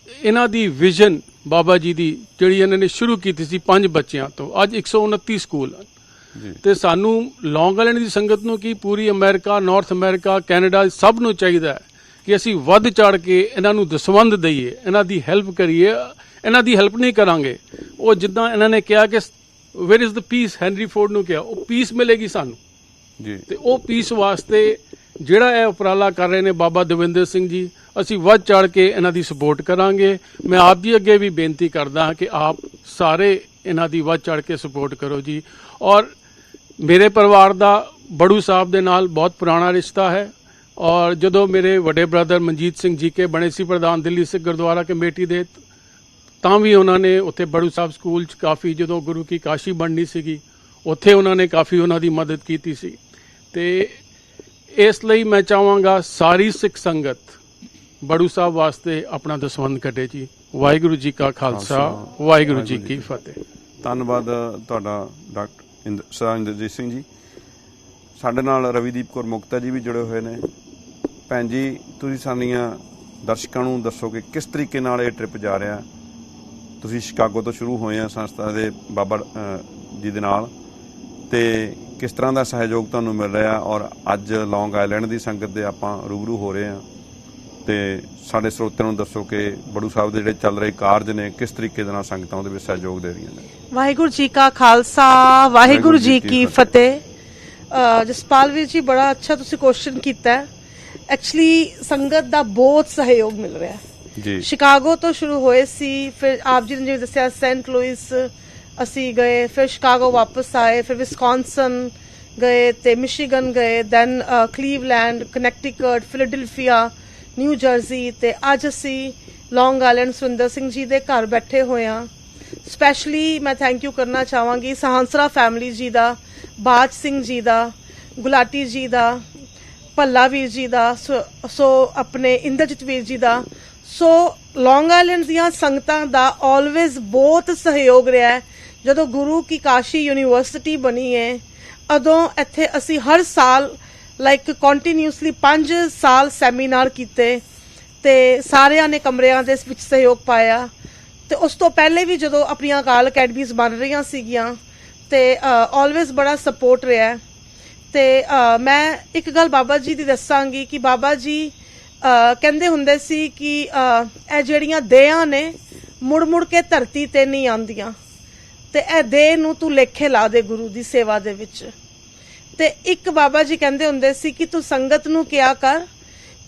ਇਹਨਾਂ ਦੀ ਵਿਜ਼ਨ ਬਾਬਾ ਜੀ ਦੀ ਜਿਹੜੀ ਇਹਨਾਂ ਨੇ ਸ਼ੁਰੂ ਕੀਤੀ ਸੀ 5 ਬੱਚਿਆਂ ਤੋਂ, ਅੱਜ 129 ਸਕੂਲ ਹਨ। ਤੇ ਸਾਨੂੰ ਲੌਂਗ ਆਈਲੈਂਡ ਦੀ ਸੰਗਤ ਨੂੰ ਕੀ ਪੂਰੀ ਅਮਰੀਕਾ, ਨਾਰਥ ਅਮਰੀਕਾ, ਕੈਨੇਡਾ ਸਭ ਨੂੰ ਚਾਹੀਦਾ ਹੈ ਕਿ ਅਸੀਂ ਵੱਧ ਚੜ ਕੇ ਇਹਨਾਂ ਨੂੰ ਦਸਵੰਧ ਦਈਏ, ਇਹਨਾਂ ਦੀ ਹੈਲਪ ਕਰੀਏ। ਇਹਨਾਂ ਦੀ ਹੈਲਪ ਨਹੀਂ ਕਰਾਂਗੇ, ਉਹ ਜਿੱਦਾਂ ਇਹਨਾਂ ਨੇ ਕਿਹਾ ਕਿ where is the piece, Henry Ford ਨੂੰ ਕਿਹਾ, ਉਹ ਪੀਸ ਮਿਲੇਗੀ ਸਾਨੂੰ ਜੀ। ਤੇ ਉਹ ਪੀਸ ਵਾਸਤੇ ਜਿਹੜਾ ਇਹ ਉਪਰਾਲਾ ਕਰ ਰਹੇ ਨੇ ਬਾਬਾ ਦਵਿੰਦਰ ਸਿੰਘ ਜੀ, ਅਸੀਂ ਵੱਧ ਚੜ ਕੇ ਇਹਨਾਂ ਦੀ ਸਪੋਰਟ ਕਰਾਂਗੇ। ਮੈਂ ਆਪ ਜੀ ਅੱਗੇ ਵੀ ਬੇਨਤੀ ਕਰਦਾ ਹਾਂ ਕਿ ਆਪ ਸਾਰੇ ਇਹਨਾਂ ਦੀ ਵੱਧ ਚੜ ਕੇ ਸਪੋਰਟ ਕਰੋ ਜੀ। ਔਰ ਮੇਰੇ ਪਰਿਵਾਰ ਦਾ ਬੜੂ ਸਾਹਿਬ ਦੇ ਨਾਲ ਬਹੁਤ ਪੁਰਾਣਾ ਰਿਸ਼ਤਾ ਹੈ ਔਰ ਜਦੋਂ ਮੇਰੇ ਵੱਡੇ ਬ੍ਰਦਰ ਮਨਜੀਤ ਸਿੰਘ ਜੀ ਕੇ ਬਣੇ ਸੀ ਪ੍ਰਧਾਨ ਦਿੱਲੀ ਸਿੱਖ ਗੁਰਦੁਆਰਾ ਕਮੇਟੀ ਦੇ, ਤਾਂ ਵੀ ਉਹਨਾਂ ਨੇ ਉੱਥੇ ਬੜੂ ਸਾਹਿਬ ਸਕੂਲ 'ਚ ਕਾਫੀ, ਜਦੋਂ ਗੁਰੂ ਕੀ ਕਾਸ਼ੀ ਬਣਨੀ ਸੀਗੀ ਉੱਥੇ ਉਹਨਾਂ ਨੇ ਕਾਫੀ ਉਹਨਾਂ ਦੀ ਮਦਦ ਕੀਤੀ ਸੀ। ਤੇ ਇਸ ਲਈ ਮੈਂ ਚਾਹਾਂਗਾ ਸਾਰੀ ਸਿੱਖ ਸੰਗਤ ਬੜੂ ਸਾਹਿਬ ਵਾਸਤੇ ਆਪਣਾ ਦਸਵੰਧ ਕੱਢੇ ਜੀ। ਵਾਹਿਗੁਰੂ ਜੀ ਕਾ ਖਾਲਸਾ, ਵਾਹਿਗੁਰੂ ਜੀ ਕੀ ਫਤਿਹ। ਧੰਨਵਾਦ ਤੁਹਾਡਾ ਡਾਕਟਰ ਸਰਦਾਰ ਇੰਦਰਜੀਤ ਸਿੰਘ ਜੀ। ਸਾਡੇ ਨਾਲ ਰਵੀਦੀਪ ਕੌਰ ਮੁਕਤਾ ਜੀ ਵੀ ਜੁੜੇ ਹੋਏ ਨੇ। ਭੈਣ ਜੀ, ਤੁਸੀਂ ਸਾਡੀਆਂ ਦਰਸ਼ਕਾਂ ਨੂੰ ਦੱਸੋ ਕਿ ਕਿਸ ਤਰੀਕੇ ਨਾਲ ਇਹ ਟ੍ਰਿਪ ਜਾ ਰਿਹਾ। ਤੁਸੀਂ ਸ਼ਿਕਾਗੋ ਤੋਂ ਸ਼ੁਰੂ ਹੋਏ ਆ ਸੰਸਥਾ ਦੇ ਬਾਬਾ ਜੀ ਦੇ ਨਾਲ, ਤੇ ਕਿਸ ਤਰ੍ਹਾਂ ਦਾ ਸਹਿਯੋਗ ਤੁਹਾਨੂੰ ਮਿਲ ਰਿਹਾ ਔਰ ਅੱਜ ਲੌਂਗ ਆਈਲੈਂਡ ਦੀ ਸੰਗਤ ਦੇ ਆਪਾਂ ਰੂਬਰੂ ਹੋ ਰਹੇ ਹਾਂ, ਤੇ ਸਾਡੇ ਸਰੋਤਿਆਂ ਨੂੰ ਦੱਸੋ ਕਿ ਬੜੂ ਸਾਹਿਬ ਦੇ ਜਿਹੜੇ ਚੱਲ ਰਹੇ ਕਾਰਜ ਨੇ ਕਿਸ ਤਰੀਕੇ ਦੇ ਨਾਲ ਸੰਗਤਾਂ ਉਹਦੇ ਵਿੱਚ ਸਹਿਯੋਗ ਦੇ ਰਹੀਆਂ ਨੇ। ਵਾਹਿਗੁਰੂ ਜੀ ਕਾ ਖਾਲਸਾ, ਵਾਹਿਗੁਰੂ ਜੀ ਕੀ ਫਤਿਹ। ਜਸਪਾਲ ਵੀਰ ਜੀ, ਬੜਾ ਅੱਛਾ ਤੁਸੀਂ ਕੁਐਸਚਨ ਕੀਤਾ। ਐਕਚੁਅਲੀ ਸੰਗਤ ਦਾ ਬਹੁਤ ਸਹਿਯੋਗ ਮਿਲ ਰਿਹਾ ਜੀ। ਸ਼ਿਕਾਗੋ ਤੋਂ ਸ਼ੁਰੂ ਹੋਏ ਸੀ, ਫਿਰ ਆਪ ਜੀ ਨੇ ਜਿਵੇਂ ਦੱਸਿਆ ਸੈਂਟ ਲੂਇਸ, ਅਸੀਂ ਗਏ, ਫਿਰ ਸ਼ਿਕਾਗੋ ਵਾਪਸ ਆਏ, ਫਿਰ ਵਿਸਕੌਨਸਨ ਗਏ ਤੇ ਮਿਸ਼ੀਗਨ ਗਏ, then Cleveland, Connecticut, Philadelphia, New Jersey ਤੇ ਅੱਜ ਅਸੀਂ ਲੌਂਗ ਆਈਲੈਂਡ ਸੁਰਿੰਦਰ ਸਿੰਘ ਜੀ ਦੇ ਘਰ ਬੈਠੇ ਹੋਏ ਹਾਂ। ਸਪੈਸ਼ਲੀ ਮੈਂ ਥੈਂਕ ਯੂ ਕਰਨਾ ਚਾਹਾਂਗੀ ਸਹਾਂਸਰਾ ਫੈਮਿਲੀ ਜੀ ਦਾ, ਬਾਜ ਸਿੰਘ ਜੀ ਦਾ, ਗੁਲਾਟੀ ਜੀ ਦਾ, ਭੱਲਾ ਵੀਰ ਜੀ ਦਾ, ਸੋ ਆਪਣੇ ਇੰਦਰਜੀਤ ਵੀਰ ਜੀ ਦਾ। ਸੋ ਲੌਂਗ ਆਈਲੈਂਡ ਦੀਆਂ ਸੰਗਤਾਂ ਦਾ ਆਲਵੇਜ਼ ਬਹੁਤ ਸਹਿਯੋਗ ਰਿਹਾ ਹੈ। ਜਦੋਂ ਗੁਰੂ ਕੀ ਕਾਸ਼ੀ ਯੂਨੀਵਰਸਿਟੀ ਬਣੀ ਹੈ ਉਦੋਂ ਇੱਥੇ ਅਸੀਂ ਹਰ ਸਾਲ ਲਾਈਕ ਕੰਟੀਨਿਊਸਲੀ 5 ਸਾਲ ਸੈਮੀਨਾਰ ਕੀਤੇ ਤੇ ਸਾਰਿਆਂ ਨੇ ਕਮਰਿਆਂ ਦੇ ਵਿੱਚ ਸਹਿਯੋਗ ਪਾਇਆ। ਤੇ ਉਸ ਤੋਂ ਪਹਿਲੇ ਵੀ ਜਦੋਂ ਆਪਣੀਆਂ ਅਕਾਲ ਅਕੈਡਮੀਜ਼ ਬਣ ਰਹੀਆਂ ਸੀਗੀਆਂ ਤੇ ਆਲਵੇਜ਼ ਬੜਾ ਸਪੋਰਟ ਰਿਹਾ ਹੈ। ਤੇ ਮੈਂ ਇੱਕ ਗੱਲ ਬਾਬਾ ਜੀ ਦੀ ਦੱਸਾਂਗੀ ਕਿ ਬਾਬਾ ਜੀ ਕਹਿੰਦੇ ਹੁੰਦੇ ਸੀ ਕਿ ਇਹ ਜਿਹੜੀਆਂ ਦੇਹਾਂ ਨੇ ਮੁੜ ਮੁੜ ਕੇ ਧਰਤੀ ਤੇ ਨਹੀਂ ਆਉਂਦੀਆਂ ਤੇ ਇਹ ਦੇਹ ਨੂੰ ਤੂੰ ਲੇਖੇ ਲਾ ਦੇ ਗੁਰੂ ਦੀ ਸੇਵਾ ਦੇ ਵਿੱਚ। ਤੇ ਇੱਕ ਬਾਬਾ ਜੀ ਕਹਿੰਦੇ ਹੁੰਦੇ ਸੀ ਕਿ ਤੂੰ ਸੰਗਤ ਨੂੰ ਕਿਹਾ ਕਰ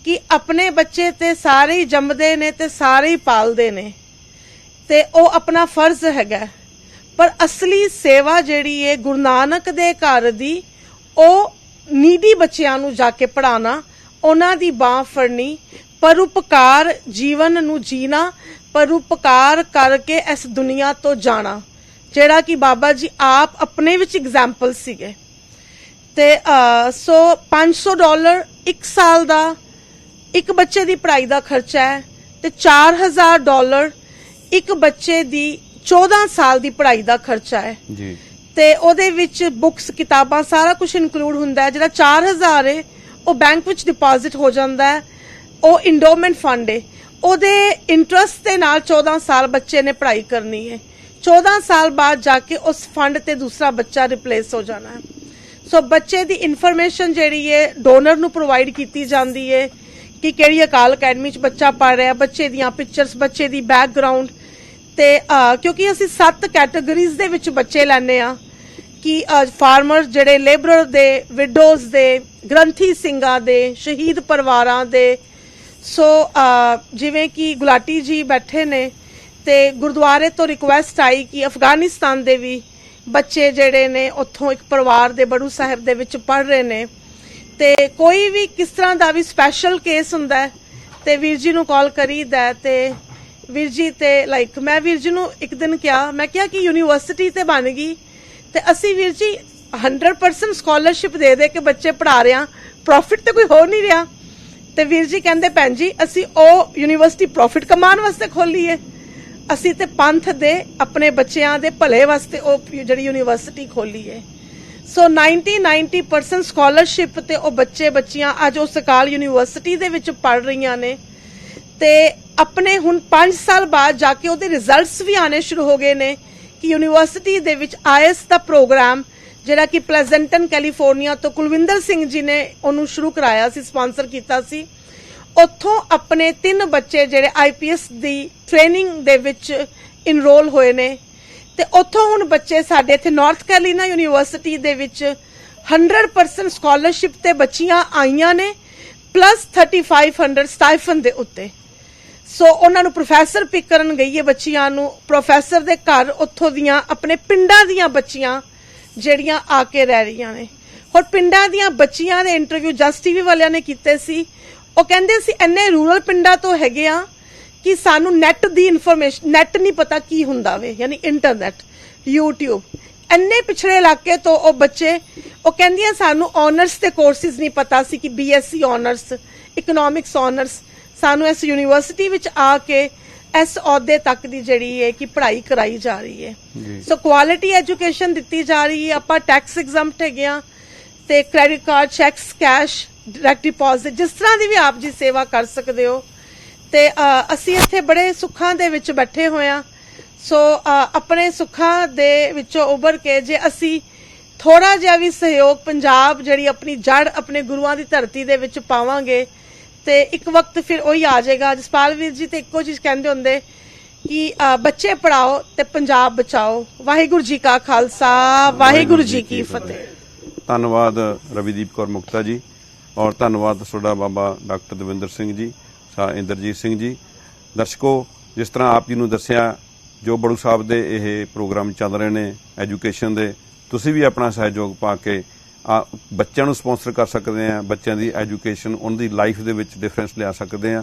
ਕਿ ਆਪਣੇ ਬੱਚੇ ਤੇ ਸਾਰੇ ਹੀ ਜੰਮਦੇ ਨੇ ਤੇ ਸਾਰੇ ਹੀ ਪਾਲਦੇ ਨੇ ਤੇ ਉਹ ਆਪਣਾ ਫਰਜ਼ ਹੈਗਾ, ਪਰ ਅਸਲੀ ਸੇਵਾ ਜਿਹੜੀ ਹੈ ਗੁਰੂ ਨਾਨਕ ਦੇ ਘਰ ਦੀ, ਉਹ ਨੀਡੀ ਬੱਚਿਆਂ ਨੂੰ ਜਾ ਕੇ ਪੜ੍ਹਾਉਣਾ, ਉਹਨਾਂ ਦੀ ਬਾਂਹ ਫੜਨੀ, ਪਰਉਪਕਾਰ ਜੀਵਨ ਨੂੰ ਜੀਣਾ, ਪਰਉਪਕਾਰ ਕਰਕੇ ਇਸ ਦੁਨੀਆ ਤੋਂ ਜਾਣਾ, ਜਿਹੜਾ ਕਿ ਬਾਬਾ ਜੀ ਆਪ ਆਪਣੇ ਵਿੱਚ ਐਗਜ਼ਾਮਪਲ ਸੀਗੇ। ਤੇ ਸੋ $500 ਇੱਕ ਸਾਲ ਦਾ ਇੱਕ ਬੱਚੇ ਦੀ ਪੜ੍ਹਾਈ ਦਾ ਖਰਚਾ ਹੈ ਤੇ $4000 ਇੱਕ ਬੱਚੇ ਦੀ 14 ਸਾਲ ਦੀ ਪੜ੍ਹਾਈ ਦਾ ਖਰਚਾ ਹੈ ਜੀ। ਤੇ ਉਹਦੇ ਵਿੱਚ ਬੁੱਕਸ, ਕਿਤਾਬਾਂ, ਸਾਰਾ ਕੁਝ ਇਨਕਲੂਡ ਹੁੰਦਾ ਹੈ। ਜਿਹੜਾ 4000 ਹੈ ਉਹ ਬੈਂਕ ਵਿੱਚ ਡਿਪੋਜ਼ਿਟ ਹੋ ਜਾਂਦਾ ਹੈ, ਉਹ ਇੰਡੋਮੈਂਟ ਫੰਡ ਹੈ, ਉਹਦੇ ਇੰਟਰਸਟ ਦੇ ਨਾਲ 14 ਸਾਲ ਬੱਚੇ ਨੇ ਪੜ੍ਹਾਈ ਕਰਨੀ ਹੈ। 14 ਸਾਲ ਬਾਅਦ ਜਾ ਕੇ ਉਸ ਫੰਡ ਤੇ ਦੂਸਰਾ ਬੱਚਾ ਰਿਪਲੇਸ ਹੋ ਜਾਣਾ ਹੈ। ਸੋ ਬੱਚੇ ਦੀ ਇਨਫੋਰਮੇਸ਼ਨ ਜਿਹੜੀ ਹੈ ਡੋਨਰ ਨੂੰ ਪ੍ਰੋਵਾਈਡ ਕੀਤੀ ਜਾਂਦੀ ਹੈ ਕਿ ਕਿਹੜੀ ਅਕਾਲ ਅਕੈਡਮੀ 'ਚ ਬੱਚਾ ਪੜ੍ਹ ਰਿਹਾ, ਬੱਚੇ ਦੀਆਂ ਪਿਕਚਰਸ, ਬੱਚੇ ਦੀ ਬੈਕਗਰਾਉਂਡ। ਤੇ ਕਿਉਂਕਿ ਅਸੀਂ 7 ਕੈਟਾਗਰੀਜ਼ ਦੇ ਵਿੱਚ ਬੱਚੇ ਲੈਂਦੇ ਆ ਕਿ ਫਾਰਮਰ ਜਿਹੜੇ ਲੇਬਰਰ ਦੇ, ਵਿਡੋਜ਼ ਦੇ, ਗ੍ਰੰਥੀ ਸਿੰਘਾਂ ਦੇ, ਸ਼ਹੀਦ ਪਰਿਵਾਰਾਂ ਦੇ। ਸੋ ਜਿਵੇਂ ਕਿ ਗੁਲਾਟੀ ਜੀ ਬੈਠੇ ਨੇ ਤੇ ਗੁਰਦੁਆਰੇ ਤੋਂ ਰਿਕੁਐਸਟ ਆਈ ਕਿ ਅਫਗਾਨਿਸਤਾਨ ਦੇ ਵੀ ਬੱਚੇ ਜਿਹੜੇ ਨੇ ਉੱਥੋਂ ਇੱਕ ਪਰਿਵਾਰ ਦੇ ਬੜੂ ਸਾਹਿਬ ਦੇ ਵਿੱਚ ਪੜ੍ਹ ਰਹੇ ਨੇ ਤੇ ਕੋਈ ਵੀ ਕਿਸ ਤਰ੍ਹਾਂ ਦਾ ਵੀ ਸਪੈਸ਼ਲ ਕੇਸ ਹੁੰਦਾ ਹੈ ਤੇ ਵੀਰ ਜੀ ਨੂੰ ਕਾਲ ਕਰੀਦਾ ਤੇ ਵੀਰ ਜੀ ਤੇ ਲਾਈਕ ਮੈਂ ਵੀਰ ਜੀ ਨੂੰ ਇੱਕ ਦਿਨ ਕਿਹਾ, ਮੈਂ ਕਿਹਾ ਕਿ ਯੂਨੀਵਰਸਿਟੀ ਤੇ ਬਣ ਗਈ ਤੇ ਅਸੀਂ ਵੀਰ ਜੀ 100% ਸਕਾਲਰਸ਼ਿਪ ਦੇ ਦੇ ਕੇ ਬੱਚੇ ਪੜ੍ਹਾ ਰਹੇ ਹਾਂ, ਪ੍ਰੋਫਿਟ ਤੇ ਕੋਈ ਹੋ ਨਹੀਂ ਰਿਹਾ। ਤੇ ਵੀਰ ਜੀ ਕਹਿੰਦੇ ਭੈਣ ਜੀ ਅਸੀਂ ਉਹ ਯੂਨੀਵਰਸਿਟੀ ਪ੍ਰੋਫਿਟ ਕਮਾਉਣ ਵਾਸਤੇ ਖੋਲੀ ਹੈ, ਅਸੀਂ ਤੇ ਪੰਥ ਦੇ ਆਪਣੇ ਬੱਚਿਆਂ ਦੇ ਭਲੇ ਵਾਸਤੇ ਉਹ ਜਿਹੜੀ ਯੂਨੀਵਰਸਿਟੀ ਖੋਲੀ ਹੈ। ਸੋ 90% ਸਕਾਲਰਸ਼ਿਪ ਤੇ ਉਹ ਬੱਚੇ ਬੱਚੀਆਂ ਅੱਜ ਉਸ ਅਕਾਲ ਯੂਨੀਵਰਸਿਟੀ ਦੇ ਵਿੱਚ ਪੜ੍ਹ ਰਹੀਆਂ ਨੇ ਤੇ ਆਪਣੇ ਹੁਣ 5 ਸਾਲ ਬਾਅਦ ਜਾ ਕੇ ਉਹਦੇ ਰਿਜ਼ਲਟਸ ਵੀ ਆਣੇ ਸ਼ੁਰੂ ਹੋ ਗਏ ਨੇ ਕਿ ਯੂਨੀਵਰਸਿਟੀ ਦੇ ਵਿੱਚ ਆਈਐਸ ਦਾ ਪ੍ਰੋਗਰਾਮ ਜਿਹੜਾ ਕਿ ਪਲੇਜ਼ੈਂਟਨ ਕੈਲੀਫੋਰਨੀਆ ਤੋਂ ਕੁਲਵਿੰਦਰ ਸਿੰਘ ਜੀ ਨੇ ਉਹਨੂੰ ਸ਼ੁਰੂ ਕਰਾਇਆ ਸੀ, ਸਪਾਂਸਰ ਕੀਤਾ ਸੀ। ਉੱਥੋਂ ਆਪਣੇ 3 ਬੱਚੇ ਜਿਹੜੇ ਆਈਪੀਐਸ ਦੀ ਟ੍ਰੇਨਿੰਗ ਦੇ ਵਿੱਚ ਇਨਰੋਲ ਹੋਏ ਨੇ ਤੇ ਉੱਥੋਂ ਹੁਣ ਬੱਚੇ ਸਾਡੇ ਇੱਥੇ ਨਾਰਥ ਕੈਰੋਲੀਨਾ ਯੂਨੀਵਰਸਿਟੀ ਦੇ ਵਿੱਚ 100% ਸਕਾਲਰਸ਼ਿਪ ਤੇ ਬੱਚੀਆਂ ਆਈਆਂ ਨੇ, ਪਲੱਸ 3500 ਸਟਾਈਫਨ ਦੇ ਉੱਤੇ। ਸੋ ਉਹਨਾਂ ਨੂੰ ਪ੍ਰੋਫੈਸਰ ਪਿਕ ਕਰਨ ਗਈ ਹੈ ਬੱਚੀਆਂ ਨੂੰ, ਪ੍ਰੋਫੈਸਰ ਦੇ ਘਰ ਉੱਥੋਂ ਦੀਆਂ ਆਪਣੇ ਪਿੰਡਾਂ ਦੀਆਂ ਬੱਚੀਆਂ ਜਿਹੜੀਆਂ ਆ ਕੇ ਰਹਿ ਰਹੀਆਂ ਨੇ। ਹੋਰ ਪਿੰਡਾਂ ਦੀਆਂ ਬੱਚੀਆਂ ਦੇ ਇੰਟਰਵਿਊ ਜਸਟ ਟੀਵੀ ਵਾਲਿਆਂ ਨੇ ਕੀਤੇ ਸੀ, ਉਹ ਕਹਿੰਦੇ ਸੀ ਇੰਨੇ ਰੂਰਲ ਪਿੰਡਾਂ ਤੋਂ ਹੈਗੇ ਆ ਕਿ ਸਾਨੂੰ ਨੈਟ ਦੀ ਇਨਫੋਰਮੇਸ਼ਨ, ਨੈਟ ਨਹੀਂ ਪਤਾ ਕੀ ਹੁੰਦਾ ਵੇ, ਯਾਨੀ ਇੰਟਰਨੈਟ, YouTube, ਇੰਨੇ ਪਿਛੜੇ ਇਲਾਕੇ ਤੋਂ ਉਹ ਬੱਚੇ, ਉਹ ਕਹਿੰਦੀਆਂ ਸਾਨੂੰ ਆਨਰਸ ਦੇ ਕੋਰਸਿਸ ਨਹੀਂ ਪਤਾ ਸੀ ਕਿ BSc ਆਨਰਸ, ਇਕਨੋਮਿਕਸ ਆਨਰਸ, ਸਾਨੂੰ ਇਸ ਯੂਨੀਵਰਸਿਟੀ ਵਿੱਚ ਆ ਕੇ ਇਸ ਅਹੁਦੇ ਤੱਕ ਦੀ ਜਿਹੜੀ ਹੈ ਕਿ ਪੜ੍ਹਾਈ ਕਰਾਈ ਜਾ ਰਹੀ ਹੈ। ਸੋ ਕੁਆਲਿਟੀ ਐਜੂਕੇਸ਼ਨ ਦਿੱਤੀ ਜਾ ਰਹੀ ਹੈ। ਆਪਾਂ ਟੈਕਸ ਐਗਜ਼ੈਂਪਟ ਹੈਗੇ ਆ ਤੇ credit card, checks, cash, direct deposit, ਜਿਸ ਤਰ੍ਹਾਂ ਦੀ ਵੀ ਆਪ ਜੀ ਸੇਵਾ ਕਰ ਸਕਦੇ ਹੋ। ਤੇ ਅਸੀਂ ਇੱਥੇ ਬੜੇ ਸੁੱਖਾਂ ਦੇ ਵਿੱਚ ਬੈਠੇ ਹੋਏ ਆ। ਸੋ ਆਪਣੇ ਸੁੱਖਾਂ ਦੇ ਵਿੱਚੋਂ ਉੱਭਰ ਕੇ ਜੇ ਅਸੀਂ ਥੋੜਾ ਜਿਹਾ ਵੀ ਸਹਿਯੋਗ ਪੰਜਾਬ ਜਿਹੜੀ ਆਪਣੀ ਜੜ ਆਪਣੇ ਗੁਰੂਆਂ ਦੀ ਧਰਤੀ ਦੇ ਵਿੱਚ ਪਾਵਾਂਗੇ ਤੇ ਇੱਕ ਵਕਤ ਫਿਰ ਉਹੀ ਆ ਜਾਏਗਾ। ਜਸਪਾਲ ਵੀਰ ਜੀ ਤੇ ਇੱਕੋ ਚੀਜ਼ ਕਹਿੰਦੇ ਹੁੰਦੇ ਕਿ ਬੱਚੇ ਪੜਾਓ ਤੇ ਪੰਜਾਬ ਬਚਾਓ। ਵਾਹਿਗੁਰੂ ਜੀ ਕਾ ਖਾਲਸਾ, ਵਾਹਿਗੁਰੂ ਜੀ ਕੀ ਫਤਿਹ। ਧੰਨਵਾਦ ਰਵੀਦੀਪ ਕੌਰ ਮੁਕਤਾ ਜੀ, ਔਰ ਧੰਨਵਾਦ ਤੁਹਾਡਾ ਬਾਬਾ ਡਾਕਟਰ ਦਵਿੰਦਰ ਸਿੰਘ ਜੀ, ਇੰਦਰਜੀਤ ਸਿੰਘ ਜੀ। ਦਰਸ਼ਕੋ, ਜਿਸ ਤਰ੍ਹਾਂ ਆਪ ਜੀ ਨੂੰ ਦੱਸਿਆ ਜੋ ਬੜੂ ਸਾਹਿਬ ਦੇ ਇਹ ਪ੍ਰੋਗਰਾਮ ਚੱਲ ਰਹੇ ਨੇ ਐਜੂਕੇਸ਼ਨ ਦੇ, ਤੁਸੀਂ ਵੀ ਆਪਣਾ ਸਹਿਯੋਗ ਪਾ ਕੇ ਬੱਚਿਆਂ ਨੂੰ ਸਪਾਂਸਰ ਕਰ ਸਕਦੇ ਆ, ਬੱਚਿਆਂ ਦੀ ਐਜੂਕੇਸ਼ਨ ਉਹਨਾਂ ਦੀ ਲਾਈਫ ਦੇ ਵਿੱਚ ਡਿਫਰੈਂਸ ਲਿਆ ਸਕਦੇ ਆ।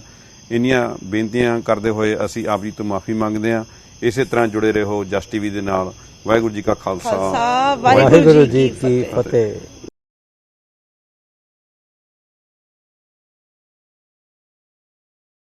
ਇੰਨੀਆਂ ਬੇਨਤੀਆਂ ਕਰਦੇ ਹੋਏ ਅਸੀਂ ਆਪ ਜੀ ਤੋਂ ਮਾਫੀ ਮੰਗਦੇ ਆ। ਇਸੇ ਤਰ੍ਹਾਂ ਜੁੜੇ ਰਹੋ ਜਸ ਟੀਵੀ ਦੇ ਨਾਲ। ਵਾਹਿਗੁਰੂ ਜੀ ਕਾ ਖਾਲਸਾ, ਵਾਹਿਗੁਰੂ ਜੀ ਕੀ ਫਤਿਹ।